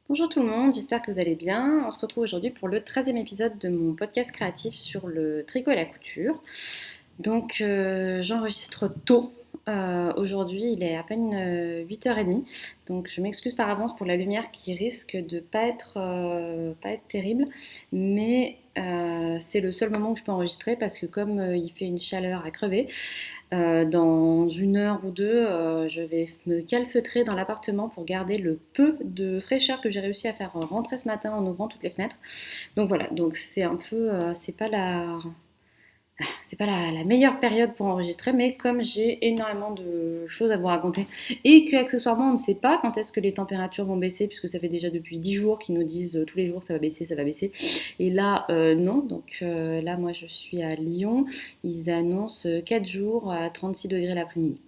Bonjour tout le monde, j'espère que vous allez bien. On se retrouve aujourd'hui pour le 13e épisode de mon podcast créatif sur le tricot et la couture. Donc j'enregistre tôt. Aujourd'hui il est à peine 8h30, donc je m'excuse par avance pour la lumière qui risque de pas être terrible, mais c'est le seul moment où je peux enregistrer parce que comme il fait une chaleur à crever, dans une heure ou deux, je vais me calfeutrer dans l'appartement pour garder le peu de fraîcheur que j'ai réussi à faire rentrer ce matin en ouvrant toutes les fenêtres. Donc voilà, donc c'est un peu, c'est pas la meilleure période pour enregistrer, mais comme j'ai énormément de choses à vous raconter et que accessoirement on ne sait pas quand est-ce que les températures vont baisser, puisque ça fait déjà depuis 10 jours qu'ils nous disent tous les jours ça va baisser, ça va baisser. Et là, non. Donc là, moi je suis à Lyon, ils annoncent 4 jours à 36 degrés l'après-midi.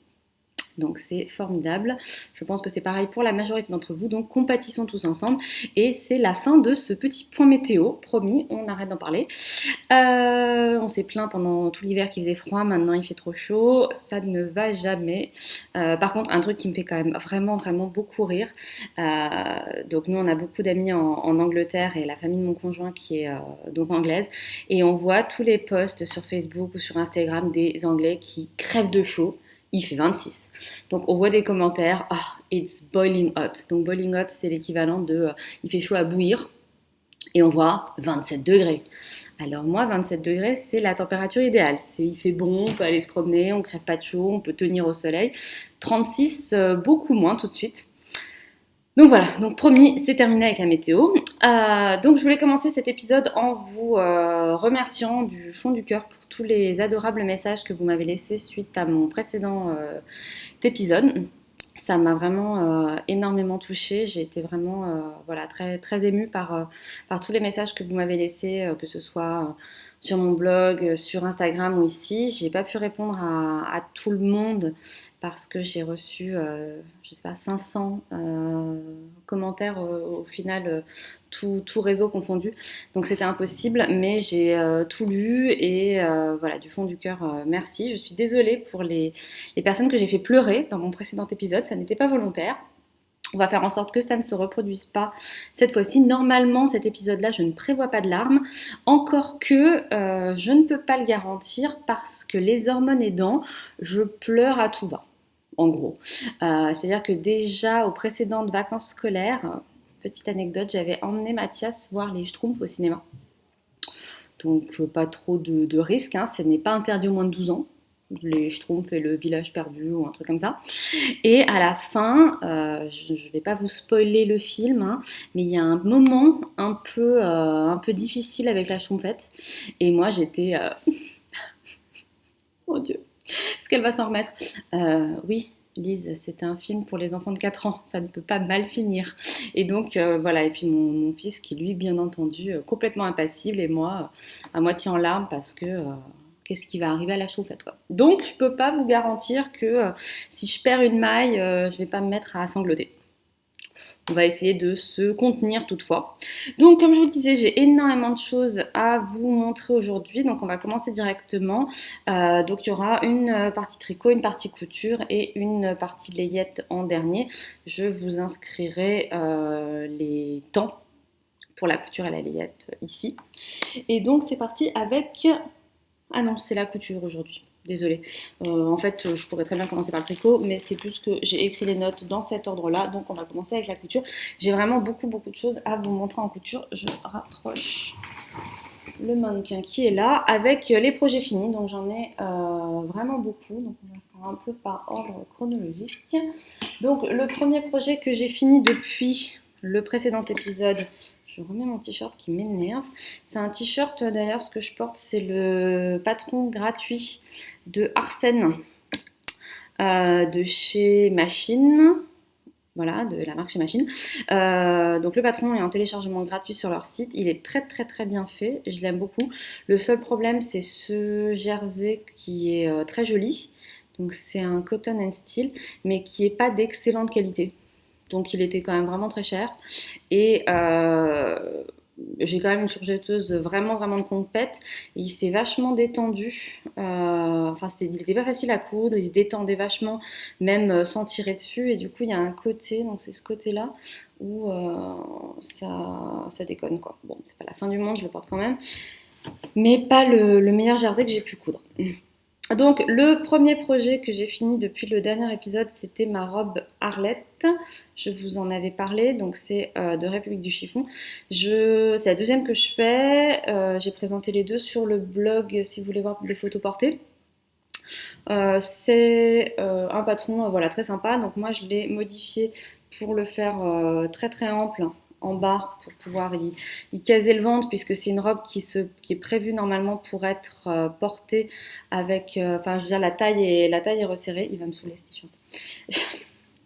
Donc c'est formidable. Je pense que c'est pareil pour la majorité d'entre vous. Donc compatissons tous ensemble. Et c'est la fin de ce petit point météo. Promis, on arrête d'en parler. On s'est plaint pendant tout l'hiver qu'il faisait froid. Maintenant il fait trop chaud. Ça ne va jamais. Par contre, un truc qui me fait quand même vraiment, vraiment beaucoup rire. Donc nous, on a beaucoup d'amis en Angleterre et la famille de mon conjoint qui est donc anglaise. Et on voit tous les posts sur Facebook ou sur Instagram des Anglais qui crèvent de chaud. Il fait 26. Donc on voit des commentaires, ah, it's boiling hot. Donc boiling hot, c'est l'équivalent de il fait chaud à bouillir. Et on voit 27 degrés. Alors moi, 27 degrés, c'est la température idéale. Il fait bon, on peut aller se promener, on ne crève pas de chaud, on peut tenir au soleil. 36, beaucoup moins tout de suite. Donc voilà, donc promis, c'est terminé avec la météo. Donc je voulais commencer cet épisode en vous remerciant du fond du cœur pour tous les adorables messages que vous m'avez laissés suite à mon précédent épisode. Ça m'a vraiment énormément touchée. J'ai été vraiment voilà, très, très émue par tous les messages que vous m'avez laissés, que ce soit sur mon blog, sur Instagram ou ici. J'ai pas pu répondre à tout le monde parce que j'ai reçu, je sais pas, 500 commentaires au final, tout réseau confondu. Donc c'était impossible, mais j'ai tout lu et voilà, du fond du cœur, merci. Je suis désolée pour les personnes que j'ai fait pleurer dans mon précédent épisode, ça n'était pas volontaire. On va faire en sorte que ça ne se reproduise pas cette fois-ci. Normalement, cet épisode-là, je ne prévois pas de larmes. Encore que je ne peux pas le garantir parce que les hormones aidant, je pleure à tout va, en gros. C'est-à-dire que déjà aux précédentes vacances scolaires, petite anecdote, j'avais emmené Mathias voir les Schtroumpfs au cinéma. Donc pas trop de risques, hein, ce n'est pas interdit aux moins de 12 ans. Les Schtroumpfs et le village perdu ou un truc comme ça. Et à la fin, je ne vais pas vous spoiler le film, hein, mais il y a un moment un peu difficile avec la Schtroumpfette. Et moi j'étais... oh Dieu, est-ce qu'elle va s'en remettre? Oui, Lise, c'était un film pour les enfants de 4 ans, ça ne peut pas mal finir. Et donc voilà, et puis mon fils qui lui, bien entendu, complètement impassible, et moi, à moitié en larmes parce que... qu'est-ce qui va arriver à la Schtroumpfette, quoi. Donc je peux pas vous garantir que si je perds une maille, je vais pas me mettre à sangloter. On va essayer de se contenir toutefois. Donc comme je vous le disais, j'ai énormément de choses à vous montrer aujourd'hui. Donc on va commencer directement. Donc il y aura une partie tricot, une partie couture et une partie layette en dernier. Je vous inscrirai les temps pour la couture et la layette ici. Et donc c'est parti avec... Ah non, c'est la couture aujourd'hui. Désolée. En fait, je pourrais très bien commencer par le tricot, mais c'est plus que j'ai écrit les notes dans cet ordre-là, donc on va commencer avec la couture. J'ai vraiment beaucoup de choses à vous montrer en couture. Je rapproche le mannequin qui est là avec les projets finis, donc j'en ai vraiment beaucoup. Donc on va faire un peu par ordre chronologique. Donc le premier projet que j'ai fini depuis le précédent épisode, je remets mon t-shirt qui m'énerve. C'est un t-shirt, d'ailleurs, ce que je porte, c'est le patron gratuit de Arsène, de chez Machine. Voilà, de la marque chez Machine. Donc le patron est en téléchargement gratuit sur leur site. Il est très très très bien fait. Je l'aime beaucoup. Le seul problème, c'est ce jersey qui est très joli. Donc c'est un cotton and steel, mais qui n'est pas d'excellente qualité. Donc il était quand même vraiment très cher. Et j'ai quand même une surjetteuse vraiment, vraiment de compète. Et il s'est vachement détendu. Enfin, il n'était pas facile à coudre, il se détendait vachement, même sans tirer dessus. Et du coup, il y a un côté, donc c'est ce côté-là, où ça déconne, quoi. Bon, c'est pas la fin du monde, je le porte quand même. Mais pas le meilleur jersey que j'ai pu coudre. Donc, le premier projet que j'ai fini depuis le dernier épisode, c'était ma robe Arlette. Je vous en avais parlé, donc c'est de République du Chiffon. C'est la deuxième que je fais. J'ai présenté les deux sur le blog si vous voulez voir des photos portées. C'est un patron voilà, très sympa, donc moi je l'ai modifié pour le faire très très ample en bas pour pouvoir y caser le ventre puisque c'est une robe qui est prévue normalement pour être portée avec, enfin je veux dire la taille est resserrée, il va me saouler ce t-shirt.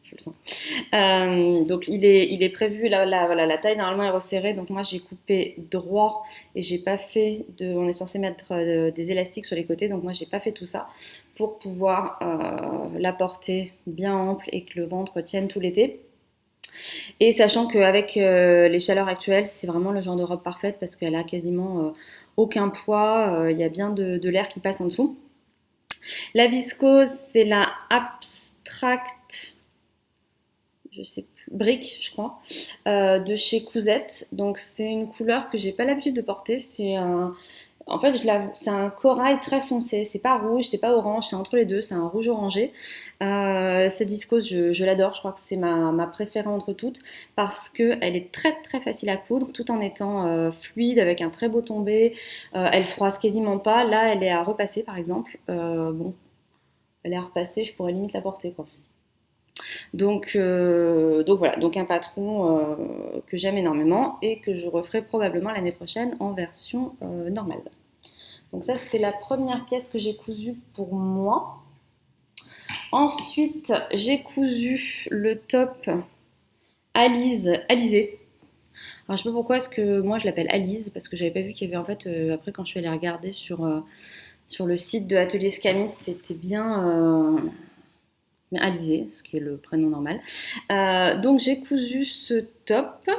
Je le sens. Donc il est prévu, voilà, la taille normalement est resserrée, donc moi j'ai coupé droit et j'ai pas fait on est censé mettre des élastiques sur les côtés, donc moi j'ai pas fait tout ça pour pouvoir la porter bien ample et que le ventre tienne tout l'été. Et sachant qu'avec les chaleurs actuelles, c'est vraiment le genre de robe parfaite parce qu'elle a quasiment aucun poids, il y a bien de l'air qui passe en dessous. La viscose, c'est la Abstract, je sais plus, Brick, je crois, de chez Cousette. Donc c'est une couleur que j'ai pas l'habitude de porter. En fait, c'est un corail très foncé. C'est pas rouge, c'est pas orange, c'est entre les deux. C'est un rouge orangé. Cette viscose, je l'adore. Je crois que c'est ma préférée entre toutes parce que elle est très très facile à coudre, tout en étant fluide avec un très beau tombé. Elle froisse quasiment pas. Là, elle est à repasser, par exemple. Bon, elle est à repasser. Je pourrais limite la porter, quoi. Donc voilà, donc un patron que j'aime énormément et que je referai probablement l'année prochaine en version normale. Donc ça, c'était la première pièce que j'ai cousue pour moi. Ensuite, j'ai cousu le top Alizé. Alors je sais pas pourquoi est-ce que moi je l'appelle Alize parce que j'avais pas vu qu'il y avait en fait après quand je suis allée regarder sur le site de Atelier Scamit, c'était bien Alizé, ce qui est le prénom normal. Donc j'ai cousu ce top.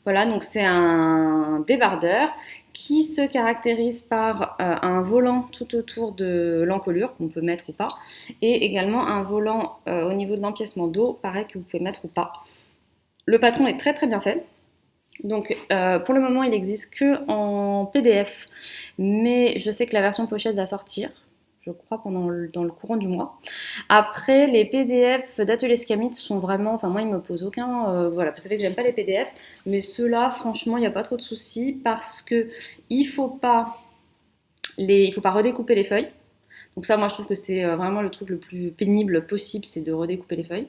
Voilà, donc c'est un débardeur qui se caractérise par un volant tout autour de l'encolure qu'on peut mettre ou pas, et également un volant au niveau de l'empiècement dos, pareil que vous pouvez mettre ou pas. Le patron est très très bien fait. Donc pour le moment il n'existe que en PDF, mais je sais que la version pochette va sortir, je crois dans le courant du mois. Après, les PDF d'Atelier Scamit sont vraiment, enfin moi ils me posent aucun, voilà, vous savez que j'aime pas les PDF, mais ceux-là franchement il n'y a pas trop de soucis parce que il faut pas redécouper les feuilles. Donc ça moi je trouve que c'est vraiment le truc le plus pénible possible, c'est de redécouper les feuilles.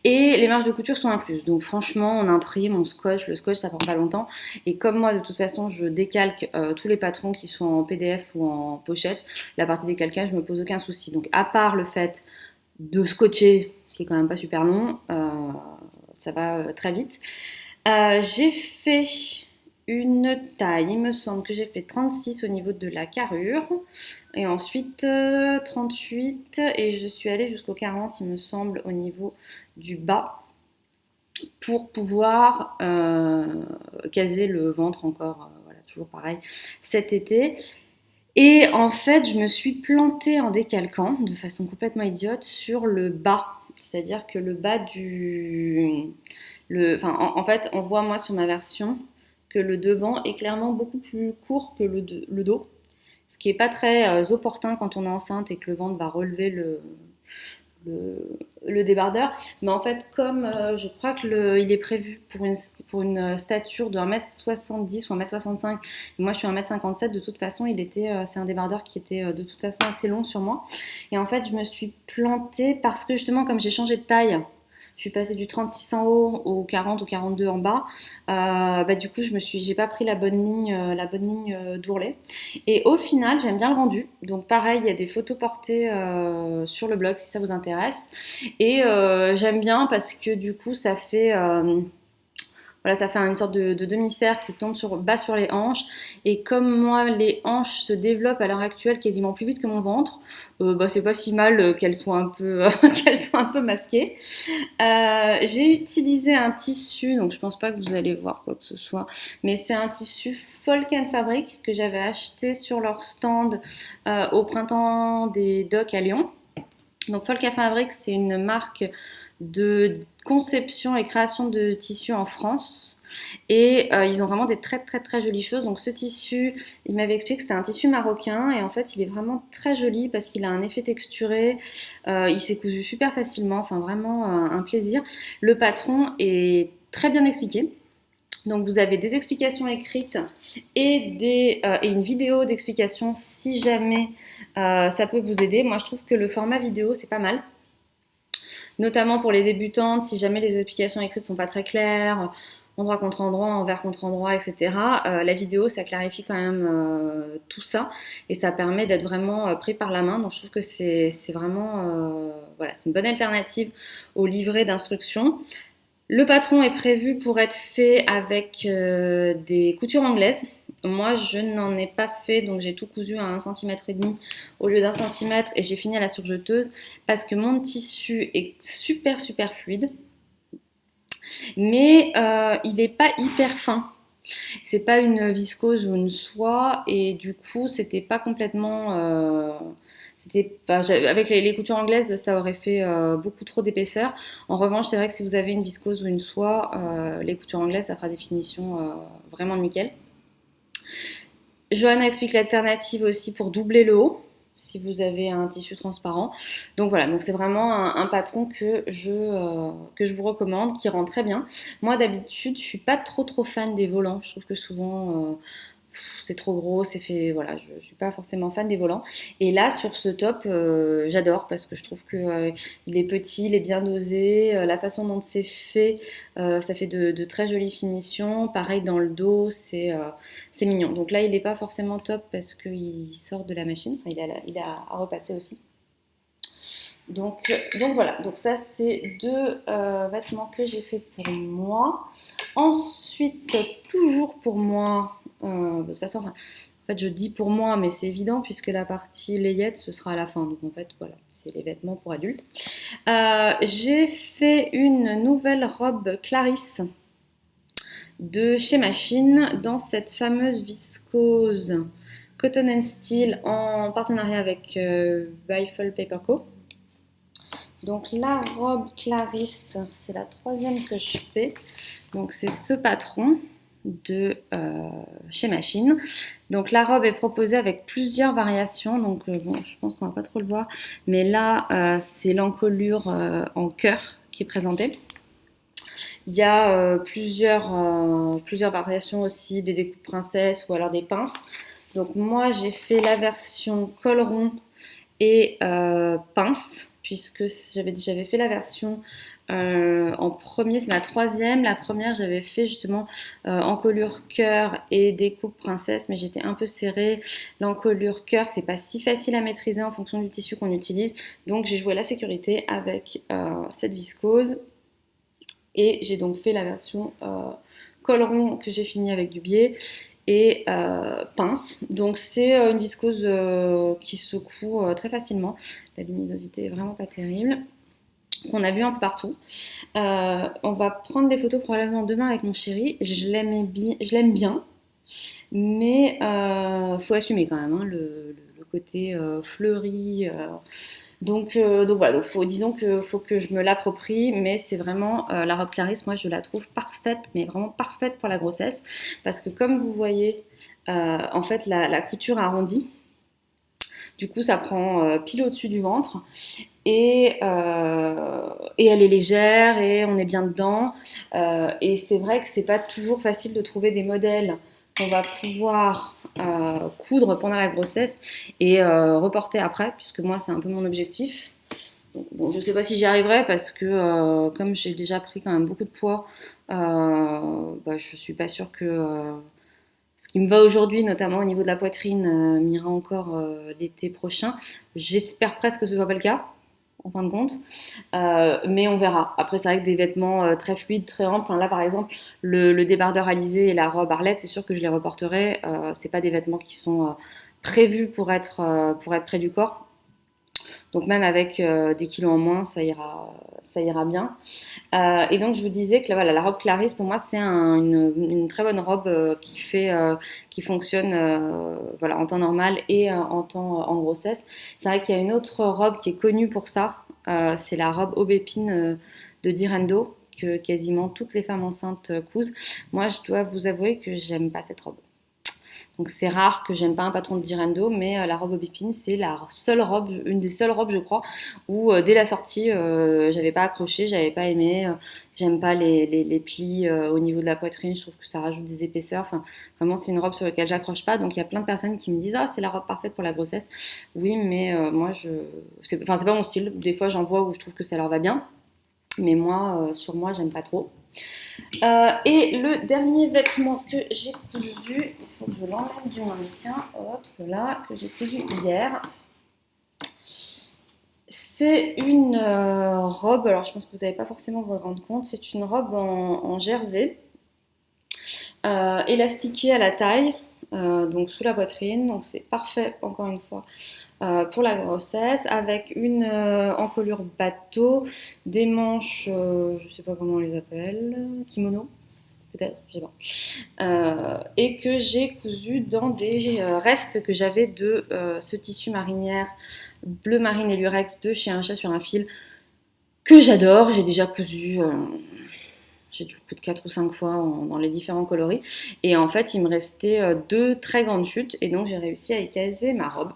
Et les marges de couture sont incluses. Donc franchement, on imprime, on scotche. Le scotch, ça prend pas longtemps. Et comme moi, de toute façon, je décalque tous les patrons qui sont en PDF ou en pochette, la partie décalcage, je me pose aucun souci. Donc à part le fait de scotcher, ce qui est quand même pas super long, ça va très vite. J'ai fait une taille, il me semble que j'ai fait 36 au niveau de la carrure et ensuite 38 et je suis allée jusqu'au 40 il me semble au niveau du bas pour pouvoir caser le ventre encore, voilà, toujours pareil cet été. Et en fait je me suis plantée en décalquant de façon complètement idiote sur le bas, c'est-à-dire que le bas en fait on voit moi sur ma version que le devant est clairement beaucoup plus court que le dos, ce qui n'est pas très opportun quand on est enceinte et que le ventre va relever le débardeur. Mais en fait, comme je crois qu'il est prévu pour une stature de 1m70 ou 1m65, et moi je suis 1m57, de toute façon, c'est un débardeur qui était de toute façon assez long sur moi. Et en fait, je me suis plantée parce que justement, comme j'ai changé de taille, je suis passée du 36 en haut au 40 ou 42 en bas. Du coup, j'ai pas pris la bonne ligne d'ourlet. Et au final, j'aime bien le rendu. Donc pareil, il y a des photos portées sur le blog si ça vous intéresse. Et j'aime bien parce que du coup, ça fait voilà, ça fait une sorte de demi-cercle qui tombe bas sur les hanches. Et comme moi, les hanches se développent à l'heure actuelle quasiment plus vite que mon ventre, bah, c'est pas si mal qu'elles soient un peu, qu'elles soient un peu masquées. J'ai utilisé un tissu, donc je pense pas que vous allez voir quoi que ce soit, mais c'est un tissu Folk Fabric que j'avais acheté sur leur stand au printemps des docks à Lyon. Donc Folk Fabric, c'est une marque de conception et création de tissus en France. Et ils ont vraiment des très très très jolies choses. Donc ce tissu, il m'avait expliqué que c'était un tissu marocain et en fait il est vraiment très joli parce qu'il a un effet texturé, il s'est cousu super facilement, enfin vraiment un plaisir. Le patron est très bien expliqué. Donc vous avez des explications écrites et une vidéo d'explication si jamais ça peut vous aider. Moi je trouve que le format vidéo c'est pas mal, notamment pour les débutantes, si jamais les explications écrites sont pas très claires, endroit contre endroit, envers contre endroit, etc. La vidéo, ça clarifie quand même tout ça et ça permet d'être vraiment pris par la main. Donc je trouve que c'est vraiment voilà, c'est une bonne alternative au livret d'instructions. Le patron est prévu pour être fait avec des coutures anglaises. Moi, je n'en ai pas fait, donc j'ai tout cousu à 1,5 cm au lieu d'1 cm et j'ai fini à la surjeteuse parce que mon tissu est super super fluide, mais il n'est pas hyper fin. C'est pas une viscose ou une soie et du coup, c'était pas complètement. Avec les coutures anglaises, ça aurait fait beaucoup trop d'épaisseur. En revanche, c'est vrai que si vous avez une viscose ou une soie, les coutures anglaises, ça fera des finitions vraiment nickel. Johanna explique l'alternative aussi pour doubler le haut, si vous avez un tissu transparent. Donc voilà, donc c'est vraiment un patron que je vous recommande, qui rend très bien. Moi d'habitude, je suis pas trop fan des volants. Je trouve que souvent c'est trop gros, c'est fait, voilà, je suis pas forcément fan des volants. Et là, sur ce top, j'adore parce que je trouve que il est petit, il est bien dosé, la façon dont c'est fait, ça fait de très jolies finitions. Pareil dans le dos, c'est mignon. Donc là, il n'est pas forcément top parce qu'il sort de la machine, enfin, il a à repasser aussi. Donc voilà, donc ça c'est deux vêtements que j'ai fait pour moi. Ensuite, toujours pour moi, de toute façon, enfin, en fait je dis pour moi, mais c'est évident puisque la partie layette ce sera à la fin. Donc en fait voilà, c'est les vêtements pour adultes. J'ai fait une nouvelle robe Clarisse de chez Machine dans cette fameuse viscose Cotton and Steel en partenariat avec Biffle Paper Co. Donc la robe Clarisse, c'est la troisième que je fais. Donc c'est ce patron de chez Machine. Donc la robe est proposée avec plusieurs variations. Donc bon, je pense qu'on va pas trop le voir, mais là c'est l'encolure en cœur qui est présentée. Il y a plusieurs variations aussi, des découpes princesses ou alors des pinces. Donc moi j'ai fait la version col rond et pince, puisque j'avais fait la version en premier, c'est ma troisième. La première, j'avais fait justement encolure cœur et découpe princesse, mais j'étais un peu serrée. L'encolure cœur, c'est pas si facile à maîtriser en fonction du tissu qu'on utilise, donc j'ai joué la sécurité avec cette viscose et j'ai donc fait la version col rond que j'ai fini avec du biais et pince. Donc c'est une viscose qui secoue très facilement. La luminosité est vraiment pas terrible. Qu'on a vu un peu partout. On va prendre des photos probablement demain avec mon chéri. Je l'aime bien, mais faut assumer quand même hein, le côté fleuri. Donc voilà, disons que faut que je me l'approprie, mais c'est vraiment la robe Clarisse, moi je la trouve parfaite, mais vraiment parfaite pour la grossesse, parce que comme vous voyez, en fait la couture arrondie, du coup ça prend pile au-dessus du ventre, et elle est légère et on est bien dedans, et c'est vrai que c'est pas toujours facile de trouver des modèles qu'on va pouvoir coudre pendant la grossesse et reporter après, puisque moi c'est un peu mon objectif. Bon, je sais pas si j'y arriverai parce que comme j'ai déjà pris quand même beaucoup de poids, bah, je suis pas sûre que ce qui me va aujourd'hui, notamment au niveau de la poitrine, m'ira encore l'été prochain. J'espère presque que ce soit pas le cas. en fin de compte. Mais on verra. Après, c'est vrai que des vêtements très fluides, très amples. Enfin, là, par exemple, le débardeur Alizé et la robe Arlette, c'est sûr que je les reporterai. C'est pas des vêtements qui sont prévus pour être près du corps. Donc même avec des kilos en moins, ça ira bien. Et donc je vous disais que voilà, la robe Clarisse, pour moi, c'est une très bonne robe qui fonctionne voilà, en temps normal et en grossesse. C'est vrai qu'il y a une autre robe qui est connue pour ça. C'est la robe aubépine de Direndo que quasiment toutes les femmes enceintes cousent. Moi, je dois vous avouer que j'aime pas cette robe. Donc c'est rare que j'aime pas un patron de Direndo, mais la robe aubépine, c'est la seule robe, une des seules robes, je crois, où dès la sortie, j'avais pas accroché, j'avais pas aimé. J'aime pas les plis au niveau de la poitrine, je trouve que ça rajoute des épaisseurs. Enfin, vraiment, c'est une robe sur laquelle j'accroche pas. Donc il y a plein de personnes qui me disent ah c'est la robe parfaite pour la grossesse. Oui, mais moi c'est pas mon style. Des fois j'en vois où je trouve que ça leur va bien, mais moi sur moi j'aime pas trop. Et le dernier vêtement que j'ai cousu, il faut que je l'enlève du mannequin, hop là, que j'ai cousu hier. C'est une robe, alors je pense que vous n'allez pas forcément vous rendre compte, c'est une robe en jersey, élastiquée à la taille, donc sous la poitrine, donc c'est parfait encore une fois pour la grossesse, avec une encolure bateau, des manches, je ne sais pas comment on les appelle, kimono peut-être, je sais pas. Et que j'ai cousu dans des restes que j'avais de ce tissu marinière bleu marine et lurex de chez Un Chat sur un fil que j'adore. J'ai déjà cousu, j'ai dû le coudre 4 ou 5 fois dans les différents coloris. Et en fait, il me restait 2 très grandes chutes et donc j'ai réussi à écaser ma robe.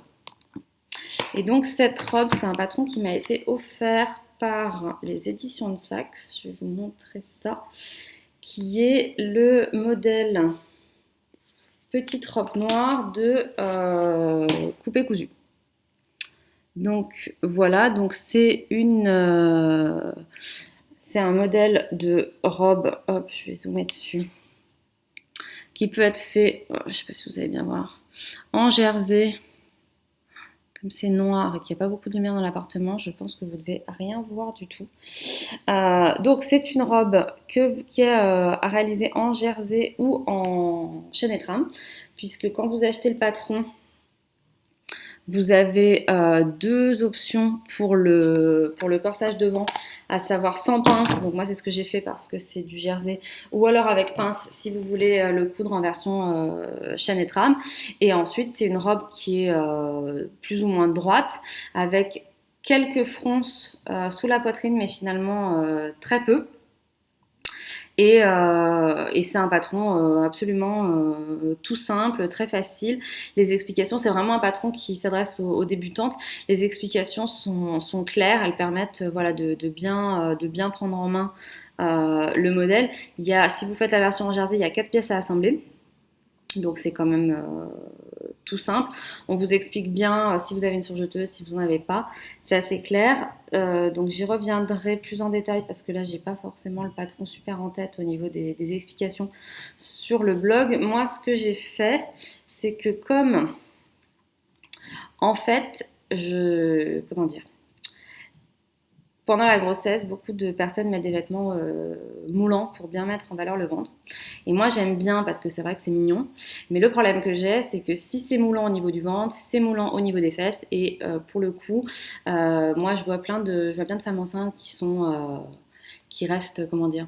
Et donc cette robe, c'est un patron qui m'a été offert par les éditions de Saxe. Je vais vous montrer ça. Qui est le modèle petite robe noire de coupé cousu. Donc voilà, donc c'est un modèle de robe, hop, je vais zoomer dessus, qui peut être fait, je ne sais pas si vous allez bien voir, en jersey. Comme c'est noir et qu'il n'y a pas beaucoup de lumière dans l'appartement, je pense que vous ne devez rien voir du tout. Donc c'est une robe qui est à réaliser en jersey ou en chaîne et trame, puisque quand vous achetez le patron, vous avez 2 options pour le corsage devant, à savoir sans pince. Donc moi c'est ce que j'ai fait parce que c'est du jersey, ou alors avec pince si vous voulez le coudre en version chaîne et trame. Et ensuite c'est une robe qui est plus ou moins droite, avec quelques fronces sous la poitrine, mais finalement très peu. Et c'est un patron absolument tout simple, très facile. Les explications, c'est vraiment un patron qui s'adresse aux débutantes. Les explications sont claires, elles permettent voilà, de bien prendre en main le modèle. Si vous faites la version en jersey, il y a 4 pièces à assembler. Donc c'est quand même tout simple. On vous explique bien si vous avez une surjeteuse, si vous n'en avez pas. C'est assez clair. Donc j'y reviendrai plus en détail parce que là j'ai pas forcément le patron super en tête au niveau des explications sur le blog. Moi ce que j'ai fait, c'est que comme en fait comment dire, pendant la grossesse, beaucoup de personnes mettent des vêtements moulants pour bien mettre en valeur le ventre. Et moi, j'aime bien parce que c'est vrai que c'est mignon. Mais le problème que j'ai, c'est que si c'est moulant au niveau du ventre, c'est moulant au niveau des fesses. Et pour le coup, moi, je vois plein de femmes enceintes qui restent, comment dire,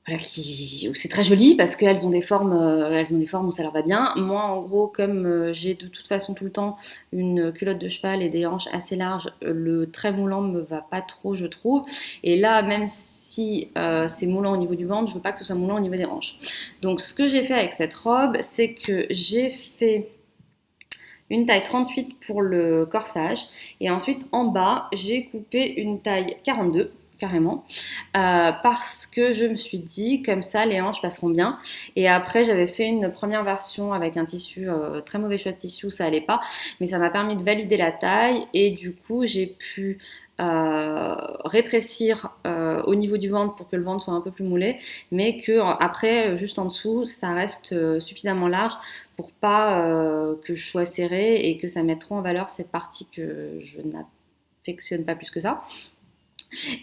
voilà, c'est très joli parce qu'elles ont des formes, où ça leur va bien. Moi, en gros, comme j'ai de toute façon tout le temps une culotte de cheval et des hanches assez larges, le très moulant me va pas trop, je trouve. Et là, même si c'est moulant au niveau du ventre, je veux pas que ce soit moulant au niveau des hanches. Donc, ce que j'ai fait avec cette robe, c'est que j'ai fait une taille 38 pour le corsage et ensuite en bas, j'ai coupé une taille 42 carrément, parce que je me suis dit comme ça les hanches passeront bien. Et après j'avais fait une première version avec un tissu très mauvais choix de tissu, ça allait pas, mais ça m'a permis de valider la taille et du coup j'ai pu rétrécir au niveau du ventre pour que le ventre soit un peu plus moulé, mais que après, juste en dessous, ça reste suffisamment large pour pas que je sois serrée et que ça mette trop en valeur cette partie que je n'affectionne pas plus que ça.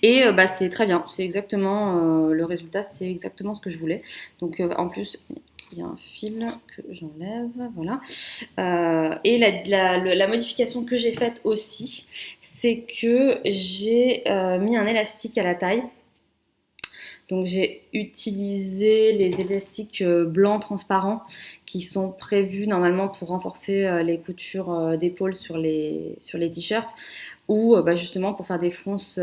Et c'est très bien, c'est exactement le résultat, c'est exactement ce que je voulais. Donc en plus, il y a un fil que j'enlève, voilà. Et la modification que j'ai faite aussi, c'est que j'ai mis un élastique à la taille. Donc j'ai utilisé les élastiques blancs transparents qui sont prévus normalement pour renforcer les coutures d'épaule sur les t-shirts ou justement pour faire des fronces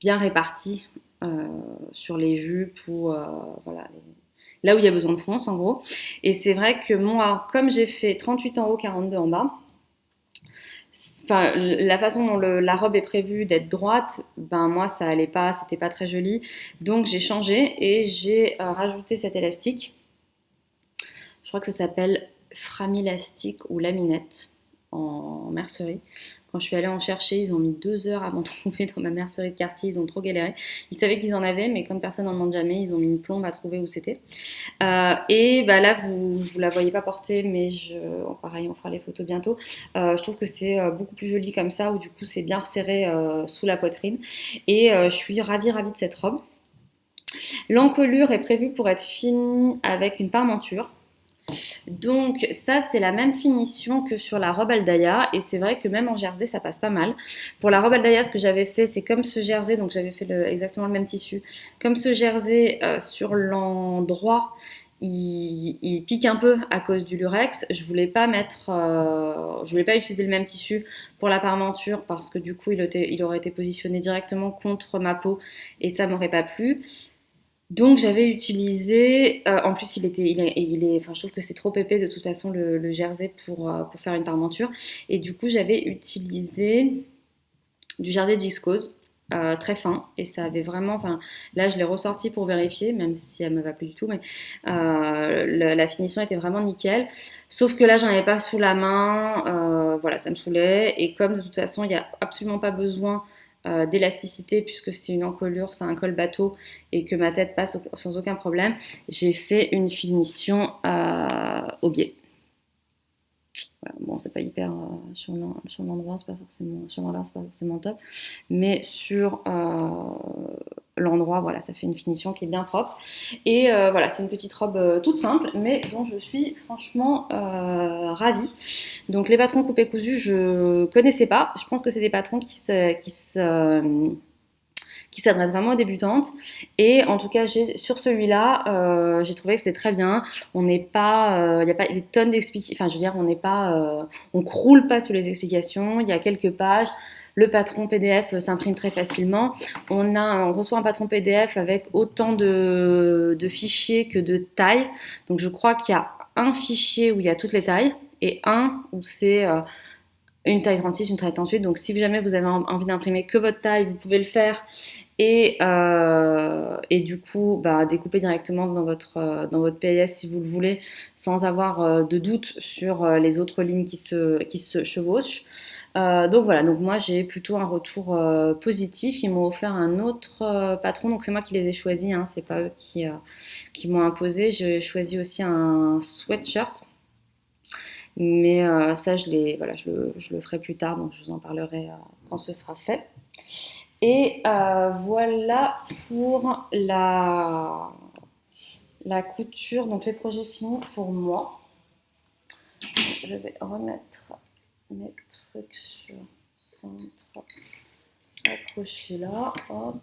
bien réparties sur les jupes ou voilà, là où il y a besoin de fronce en gros. Et c'est vrai que moi, comme j'ai fait 38 en haut, 42 en bas, enfin, la façon dont la robe est prévue d'être droite, ben moi ça allait pas, c'était pas très joli. Donc j'ai changé et j'ai rajouté cet élastique. Je crois que ça s'appelle Framilastique ou Laminette en mercerie. Quand je suis allée en chercher, ils ont mis 2 heures avant de trouver dans ma mercerie de quartier. Ils ont trop galéré. Ils savaient qu'ils en avaient, mais comme personne n'en demande jamais, ils ont mis une plombe à trouver où c'était. Et là, vous la voyez pas porter, mais pareil, on fera les photos bientôt. Je trouve que c'est beaucoup plus joli comme ça, où du coup c'est bien resserré sous la poitrine. Et je suis ravie de cette robe. L'encolure est prévue pour être finie avec une parmenture. Donc ça c'est la même finition que sur la robe Aldaya et c'est vrai que même en jersey ça passe pas mal. Pour la robe Aldaya ce que j'avais fait c'est comme ce jersey, donc j'avais fait exactement le même tissu, comme ce jersey sur l'endroit il pique un peu à cause du lurex. Je voulais pas utiliser le même tissu pour la parmenture parce que du coup il aurait été positionné directement contre ma peau et ça m'aurait pas plu. Donc j'avais utilisé, en plus enfin, je trouve que c'est trop épais de toute façon le jersey pour faire une parmenture. Et du coup j'avais utilisé du jersey de viscose, très fin. Et ça avait vraiment, enfin là je l'ai ressorti pour vérifier, même si elle me va plus du tout, mais la finition était vraiment nickel. Sauf que là j'en avais pas sous la main, voilà ça me saoulait. Et comme de toute façon il n'y a absolument pas besoin d'élasticité puisque c'est une encolure, c'est un col bateau et que ma tête passe sans aucun problème, j'ai fait une finition au biais. Voilà. Bon, c'est pas hyper sur l'endroit, c'est pas forcément sur l'envers, c'est pas forcément top, mais sur l'endroit, voilà, ça fait une finition qui est bien propre. Et voilà, c'est une petite robe toute simple, mais dont je suis franchement ravie. Donc les patrons coupés cousus, je connaissais pas. Je pense que c'est des patrons qui s'adresse vraiment aux débutantes. Et en tout cas, sur celui-là, j'ai trouvé que c'était très bien. On n'est pas, il n'y a pas des tonnes d'explications. Enfin, je veux dire, on n'est pas, on croule pas sous les explications. Il y a quelques pages. Le patron PDF s'imprime très facilement. On reçoit un patron PDF avec autant de fichiers que de tailles. Donc, je crois qu'il y a un fichier où il y a toutes les tailles et un où c'est une taille 36, une taille 38. Donc, si jamais vous avez envie d'imprimer que votre taille, vous pouvez le faire. Et du coup, découper directement dans votre PLS si vous le voulez, sans avoir de doute sur les autres lignes qui se chevauchent. Donc voilà, donc moi j'ai plutôt un retour positif. Ils m'ont offert un autre patron, donc c'est moi qui les ai choisis, hein, c'est pas eux qui m'ont imposé. J'ai choisi aussi un sweatshirt. Mais ça, je le ferai plus tard, donc je vous en parlerai quand ce sera fait. Et voilà pour la couture, donc les projets finis pour moi. Je vais remettre mes trucs sur centre, accrocher là, hop,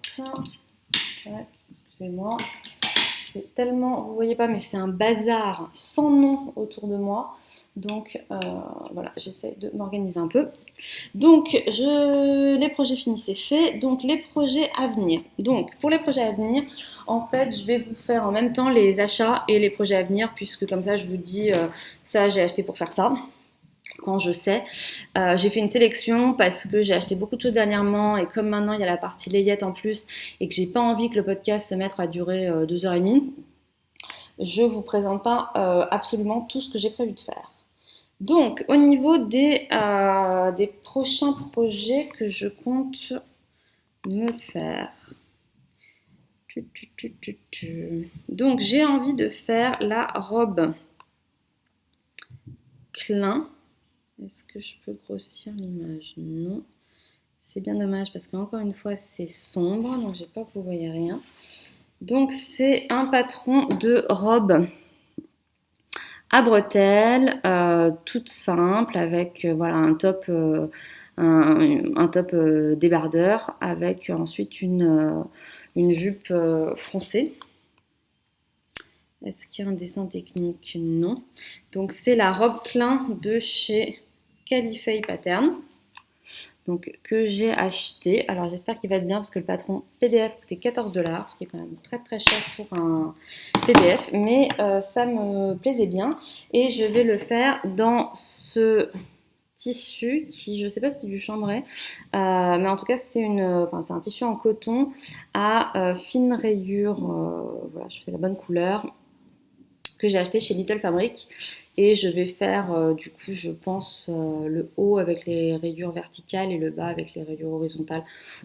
ouais, excusez-moi. C'est tellement, vous voyez pas, mais c'est un bazar sans nom autour de moi. Donc voilà, j'essaie de m'organiser un peu. Donc les projets finis, c'est fait. Donc les projets à venir. Donc pour les projets à venir, en fait, je vais vous faire en même temps les achats et les projets à venir, puisque comme ça, je vous dis ça, j'ai acheté pour faire ça. Quand je sais. J'ai fait une sélection parce que j'ai acheté beaucoup de choses dernièrement et comme maintenant il y a la partie layette en plus et que j'ai pas envie que le podcast se mette à durer 2h30, je vous présente pas absolument tout ce que j'ai prévu de faire. Donc, au niveau des prochains projets que je compte me faire. Donc, j'ai envie de faire la robe Klein. Est-ce que je peux grossir l'image? Non. C'est bien dommage parce qu'encore une fois, c'est sombre, donc j'ai peur que vous ne voyez rien. Donc, c'est un patron de robe à bretelles, toute simple, avec voilà, un top débardeur, avec ensuite une jupe froncée. Est-ce qu'il y a un dessin technique? Non. Donc c'est la robe Klein de chez Califay Pattern. Donc que j'ai acheté. Alors j'espère qu'il va être bien parce que le patron PDF coûtait 14 $, ce qui est quand même très très cher pour un PDF. Mais ça me plaisait bien. Et je vais le faire dans ce tissu qui, je ne sais pas si c'est du chambray, mais en tout cas c'est un tissu en coton à fine rayure. Voilà, je fais la bonne couleur que j'ai acheté chez Little Fabric et je vais faire du coup je pense le haut avec les rayures verticales et le bas avec les rayures horizontales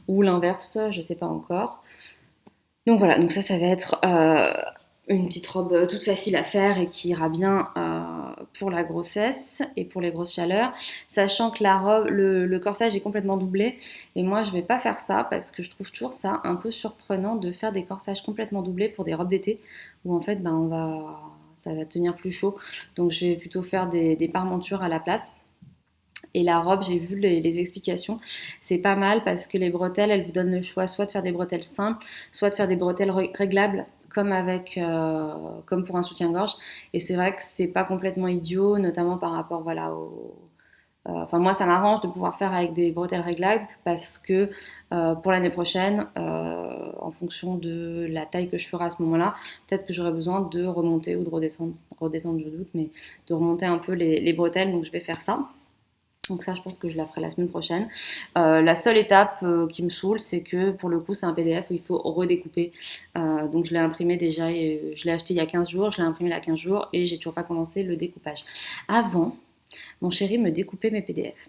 ou l'inverse, je sais pas encore. Donc voilà, donc ça va être une petite robe toute facile à faire et qui ira bien pour la grossesse et pour les grosses chaleurs, sachant que la robe, le corsage est complètement doublé et moi je vais pas faire ça parce que je trouve toujours ça un peu surprenant de faire des corsages complètement doublés pour des robes d'été où en fait ça va tenir plus chaud, donc je vais plutôt faire des parmentures à la place. Et la robe, j'ai vu les explications, c'est pas mal parce que les bretelles, elles vous donnent le choix soit de faire des bretelles simples, soit de faire des bretelles réglables comme pour un soutien-gorge. Et c'est vrai que c'est pas complètement idiot, notamment par rapport voilà enfin moi ça m'arrange de pouvoir faire avec des bretelles réglables parce que pour l'année prochaine, en fonction de la taille que je ferai à ce moment-là, peut-être que j'aurai besoin de remonter ou de redescendre je doute, mais de remonter un peu les bretelles, donc je vais faire ça. Donc ça, je pense que je la ferai la semaine prochaine. La seule étape qui me saoule, c'est que pour le coup, c'est un PDF où il faut redécouper. Donc je l'ai imprimé déjà, et je l'ai acheté il y a 15 jours, je l'ai imprimé il y a 15 jours et j'ai toujours pas commencé le découpage. Avant, mon chéri me découpait mes PDF.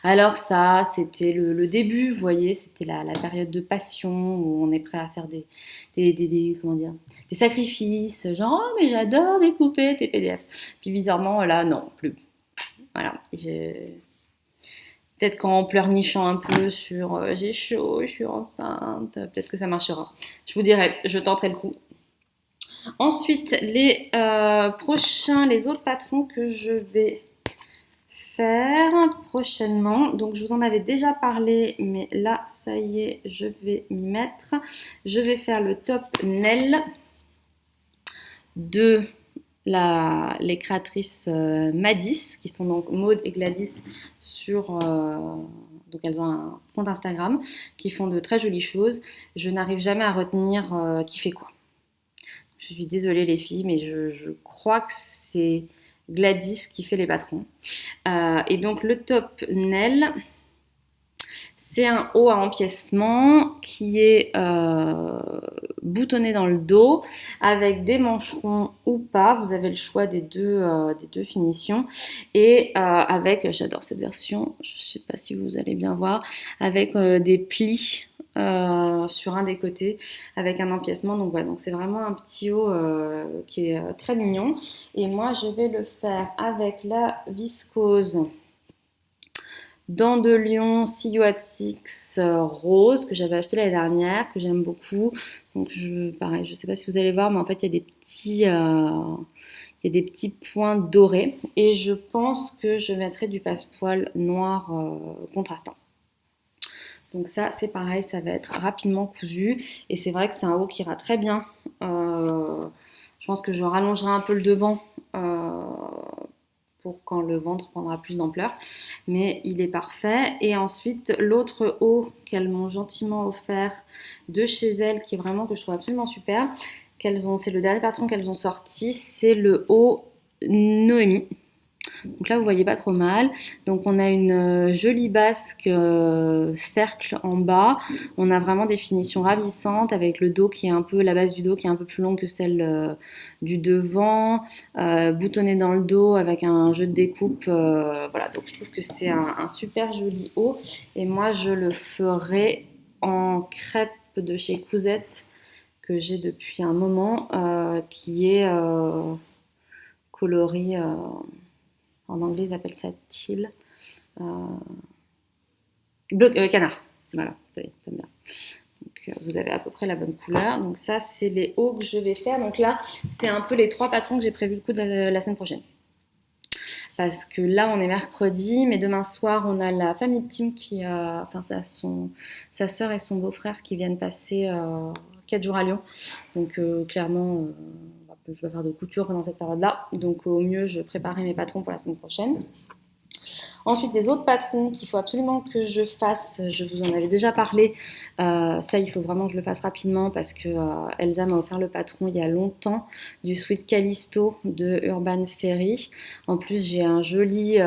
Alors ça, c'était le début, vous voyez, c'était la période de passion où on est prêt à faire comment dire, des sacrifices, genre oh mais j'adore découper tes PDF. Puis bizarrement là, non, plus. Voilà, peut-être qu'en pleurnichant un peu sur j'ai chaud, je suis enceinte, peut-être que ça marchera. Je vous dirai, je tenterai le coup. Ensuite, les autres patrons que je vais faire prochainement. Donc, je vous en avais déjà parlé, mais là, ça y est, je vais m'y mettre. Je vais faire le top Nell de les créatrices Madis, qui sont donc Maud et Gladys donc elles ont un compte Instagram qui font de très jolies choses. Je n'arrive jamais à retenir qui fait quoi. Je suis désolée les filles, mais je crois que c'est Gladys qui fait les patrons. Et donc le top Nell, c'est un haut à empiècement qui est boutonné dans le dos avec des mancherons ou pas. Vous avez le choix des deux finitions. Et avec, j'adore cette version, je ne sais pas si vous allez bien voir, avec des plis sur un des côtés avec un empiècement. Donc voilà, donc c'est vraiment un petit haut qui est très mignon. Et moi, je vais le faire avec la viscose Dents de Lion See You at Six rose que j'avais acheté l'année dernière, que j'aime beaucoup. Donc pareil, je sais pas si vous allez voir, mais en fait il y a des petits points dorés et je pense que je mettrai du passepoil noir contrastant. Donc ça c'est pareil, ça va être rapidement cousu et c'est vrai que c'est un haut qui ira très bien. Je pense que je rallongerai un peu le devant pour quand le ventre prendra plus d'ampleur, mais il est parfait. Et ensuite l'autre haut qu'elles m'ont gentiment offert de chez elles, qui est vraiment que je trouve absolument super, c'est le dernier patron qu'elles ont sorti, c'est le haut Noémie. Donc là, vous voyez pas trop mal. Donc on a une jolie basque cercle en bas. On a vraiment des finitions ravissantes avec le dos qui est un peu, la base du dos qui est un peu plus longue que celle du devant, boutonné dans le dos avec un jeu de découpe. Voilà, donc je trouve que c'est un super joli haut. Et moi, je le ferai en crêpe de chez Cousette que j'ai depuis un moment, qui est coloris, en anglais ils appellent ça teal, euh, bleu, canard. Voilà, ça y est, ça me vient. Donc, vous avez à peu près la bonne couleur. Donc ça, c'est les hauts que je vais faire. Donc là, c'est un peu les 3 patrons que j'ai prévu le coup de la semaine prochaine. Parce que là, on est mercredi, mais demain soir, on a la famille de Tim qui, enfin, sa sœur et son beau-frère qui viennent passer 4 jours à Lyon. Donc clairement, je vais faire de couture pendant cette période-là. Donc au mieux, je préparerai mes patrons pour la semaine prochaine. Ensuite, les autres patrons qu'il faut absolument que je fasse, je vous en avais déjà parlé. Ça, il faut vraiment que je le fasse rapidement parce que Elsa m'a offert le patron il y a longtemps du Sweet Callisto de Urban Ferry. En plus, j'ai un joli